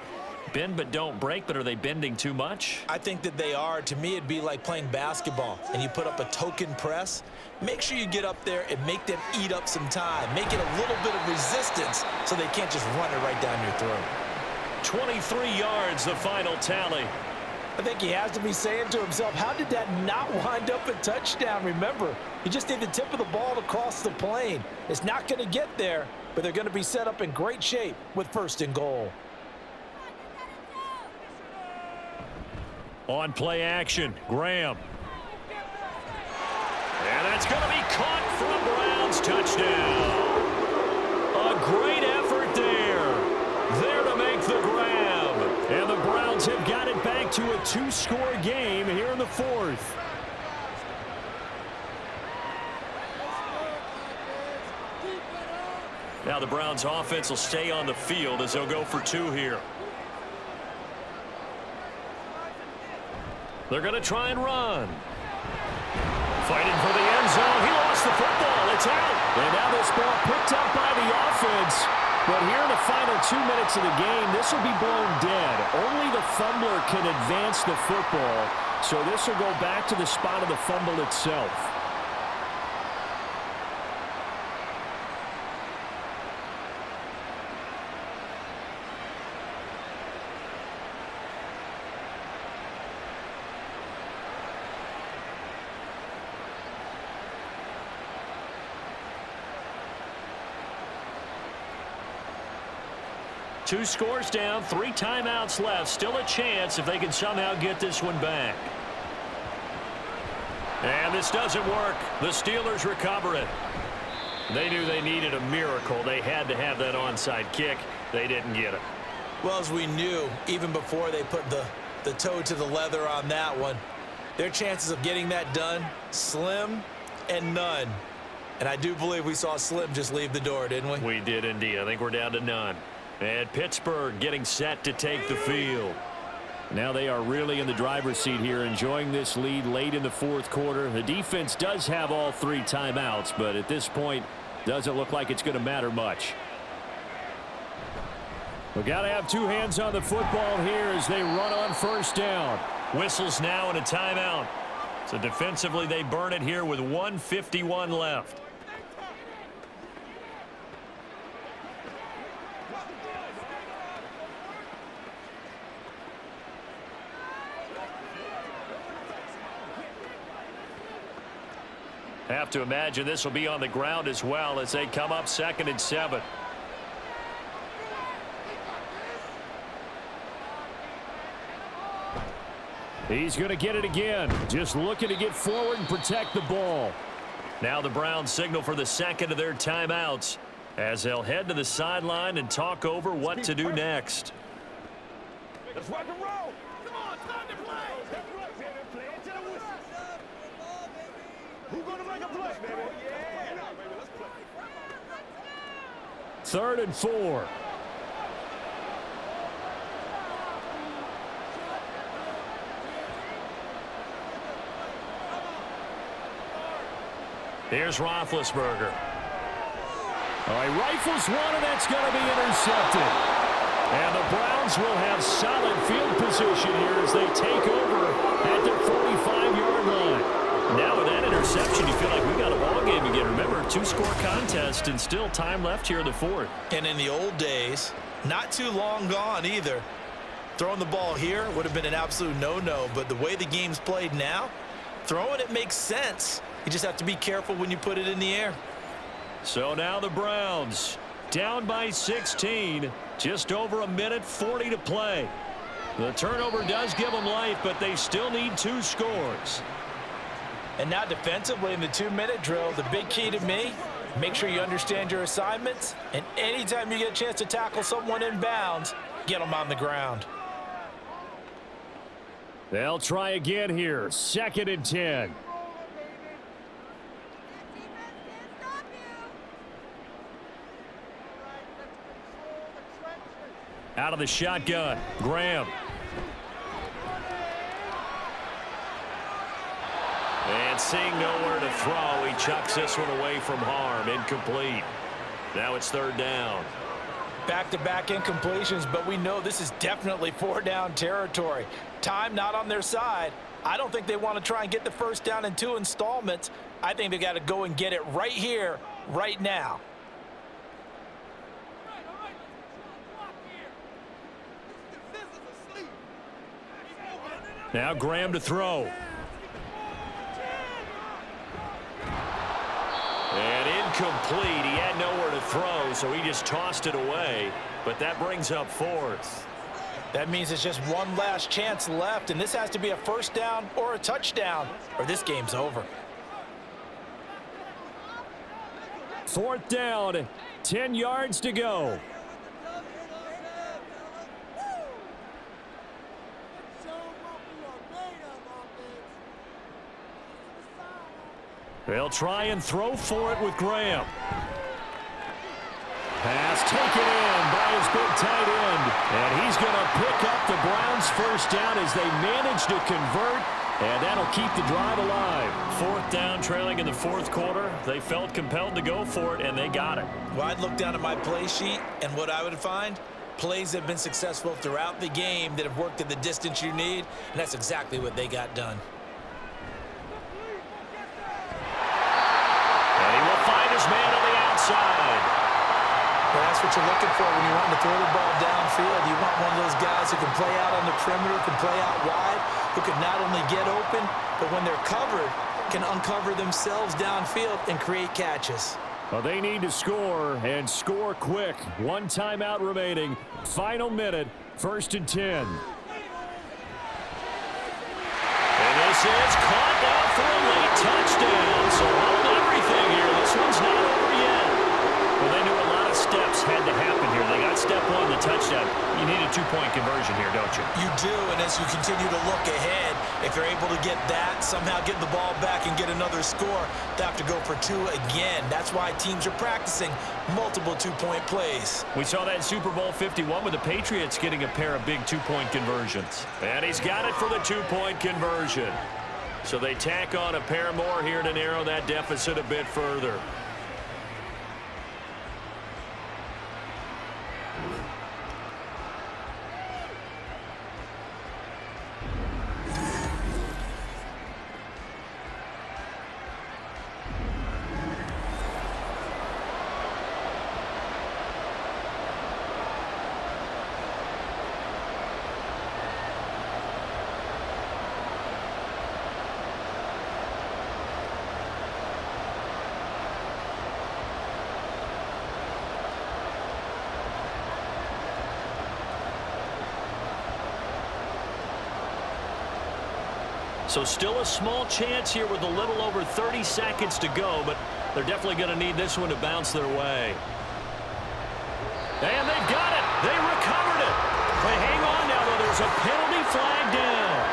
Bend but don't break, but are they bending too much? I think that they are. To me, it'd be like playing basketball, and you put up a token press. Make sure you get up there and make them eat up some time. Make it a little bit of resistance so they can't just run it right down your throat. 23 yards, the final tally. I think he has to be saying to himself, how did that not wind up a touchdown? Remember, you just need the tip of the ball to cross the plane. It's not going to get there, but they're going to be set up in great shape with 1st and goal. On play action, Graham. And that's going to be caught for a Browns touchdown. A great effort there. There to make the grab. And the Browns have got it back to a 2-score game here in the 4th. Now the Browns offense will stay on the field as they'll go for 2 here. They're going to try and run. Fighting for the end zone. He lost the football. It's out. And now this ball picked up by the offense. But here in the final 2 minutes of the game, this will be blown dead. Only the fumbler can advance the football, so this will go back to the spot of the fumble itself. Two scores down, 3 timeouts left. Still a chance if they can somehow get this one back. And this doesn't work. The Steelers recover it. They knew they needed a miracle. They had to have that onside kick. They didn't get it. Well, as we knew, even before they put the toe to the leather on that one, their chances of getting that done, slim and none. And I do believe we saw Slim just leave the door, didn't we? We did indeed. I think we're down to none. And Pittsburgh getting set to take the field. Now they are really in the driver's seat here, enjoying this lead late in the fourth quarter. The defense does have all 3 timeouts, but at this point, doesn't look like it's going to matter much. We got to have 2 hands on the football here as they run on first down. Whistles now and a timeout. So defensively, they burn it here with 1:51 left. Have to imagine this will be on the ground as well as they come up 2nd and 7. He's going to get it again. Just looking to get forward and protect the ball. Now the Browns signal for the 2nd of their timeouts as they'll head to the sideline and talk over what to do next. Let's rock and roll. Come on, time to play. That's right, baby. Play it to the whistle. Who's going to make a play, baby? Yeah, baby. Let's play. 3rd and 4. Here's Roethlisberger. He rifles one, and that's going to be intercepted. And the Browns will have solid field position here as they take over at the 45-yard line. Now with that interception, you feel like we got a ball game again. Remember, 2-score contest and still time left here in the 4th. And in the old days, not too long gone either, throwing the ball here would have been an absolute no-no. But the way the game's played now, throwing it makes sense. You just have to be careful when you put it in the air. So now the Browns down by 16. Just over 1:40 to play. The turnover does give them life, but they still need 2 scores. And now defensively in the 2-minute drill, the big key to me, make sure you understand your assignments. And anytime you get a chance to tackle someone in bounds, get them on the ground. They'll try again here. 2nd and 10. Out of the shotgun, Graham. And seeing nowhere to throw, he chucks this one away from harm. Incomplete. Now it's 3rd down. Back-to-back incompletions, but we know this is definitely 4-down territory. Time not on their side. I don't think they want to try and get the 1st down in 2 installments. I think they got to go and get it right here, right now. Now Graham to throw. And incomplete. He had nowhere to throw, so he just tossed it away. But that brings up 4th. That means it's just one last chance left, and this has to be a 1st down or a touchdown, or this game's over. 4th down, 10 yards to go. They'll try and throw for it with Graham. Pass taken in by his big tight end. And he's going to pick up the Browns' 1st down as they manage to convert And that'll keep the drive alive. 4th down, trailing in the 4th quarter. They felt compelled to go for it, and they got it. Well, I'd look down at my play sheet, and what I would find, plays that have been successful throughout the game that have worked at the distance you need, and that's exactly what they got done. And he will find his man on the outside. Well, that's what you're looking for when you want to throw the ball downfield. You want one of those guys who can play out on the perimeter, can play out wide, who can not only get open, but when they're covered, can uncover themselves downfield and create catches. Well, they need to score, and score quick. 1 timeout remaining. Final minute, 1st and 10. And this is caught down for a late touchdown. So hold everything here. This one's not over yet. Well, they knew a lot of steps had to happen here. They got step 1, the touchdown. You need a 2-point conversion here, don't you? You do, and as you continue to look ahead, if they're able to get that, somehow get the ball back and get another score, they have to go for 2 again. That's why teams are practicing multiple 2-point plays. We saw that in Super Bowl 51 with the Patriots getting a pair of big 2-point conversions. And he's got it for the 2-point conversion. So they tack on a pair more here to narrow that deficit a bit further. So still a small chance here with a little over 30 seconds to go, but they're definitely going to need this one to bounce their way. And they've got it. They recovered it. But hang on now, though. There's a penalty flag down.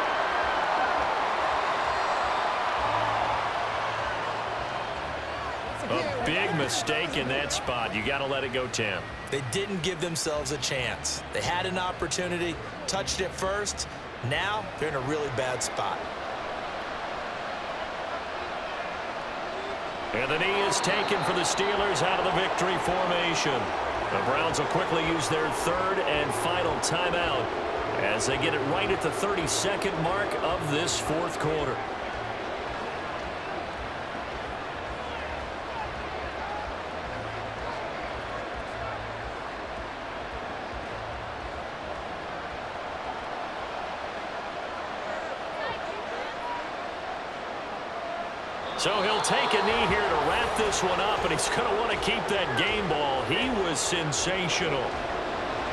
A big mistake in that spot. You got to let it go, Tim. They didn't give themselves a chance. They had an opportunity, touched it first. Now they're in a really bad spot. And the knee is taken for the Steelers out of the victory formation. The Browns will quickly use their 3rd and final timeout as they get it right at the 32nd mark of this 4th quarter. So he'll take a knee here to wrap this one up, and he's going to want to keep that game ball. He was sensational.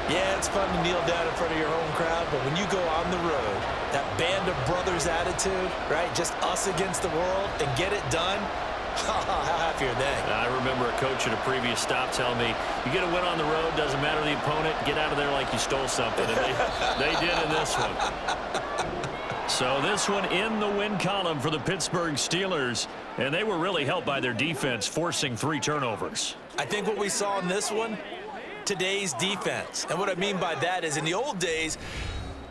Yeah, it's fun to kneel down in front of your home crowd, but when you go on the road, that band of brothers attitude, right, just us against the world, and get it done, how happy are they? I remember a coach at a previous stop telling me, you get a win on the road, doesn't matter the opponent, get out of there like you stole something. And they did in this one. So this one in the win column for the Pittsburgh Steelers, and they were really helped by their defense forcing 3 turnovers. I think what we saw in this one, today's defense. And what I mean by that is in the old days,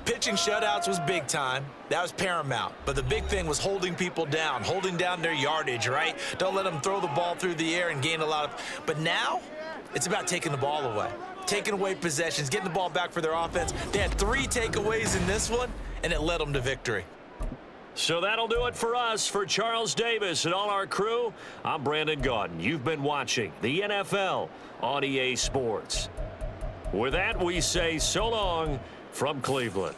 pitching shutouts was big time. That was paramount. But the big thing was holding people down, holding down their yardage, right? Don't let them throw the ball through the air and gain a lot of. But now it's about taking the ball away, taking away possessions, getting the ball back for their offense. They had 3 takeaways in this one, and it led them to victory. So that'll do it for us. For Charles Davis and all our crew, I'm Brandon Gaudin. You've been watching the NFL on EA Sports. With that, we say so long from Cleveland.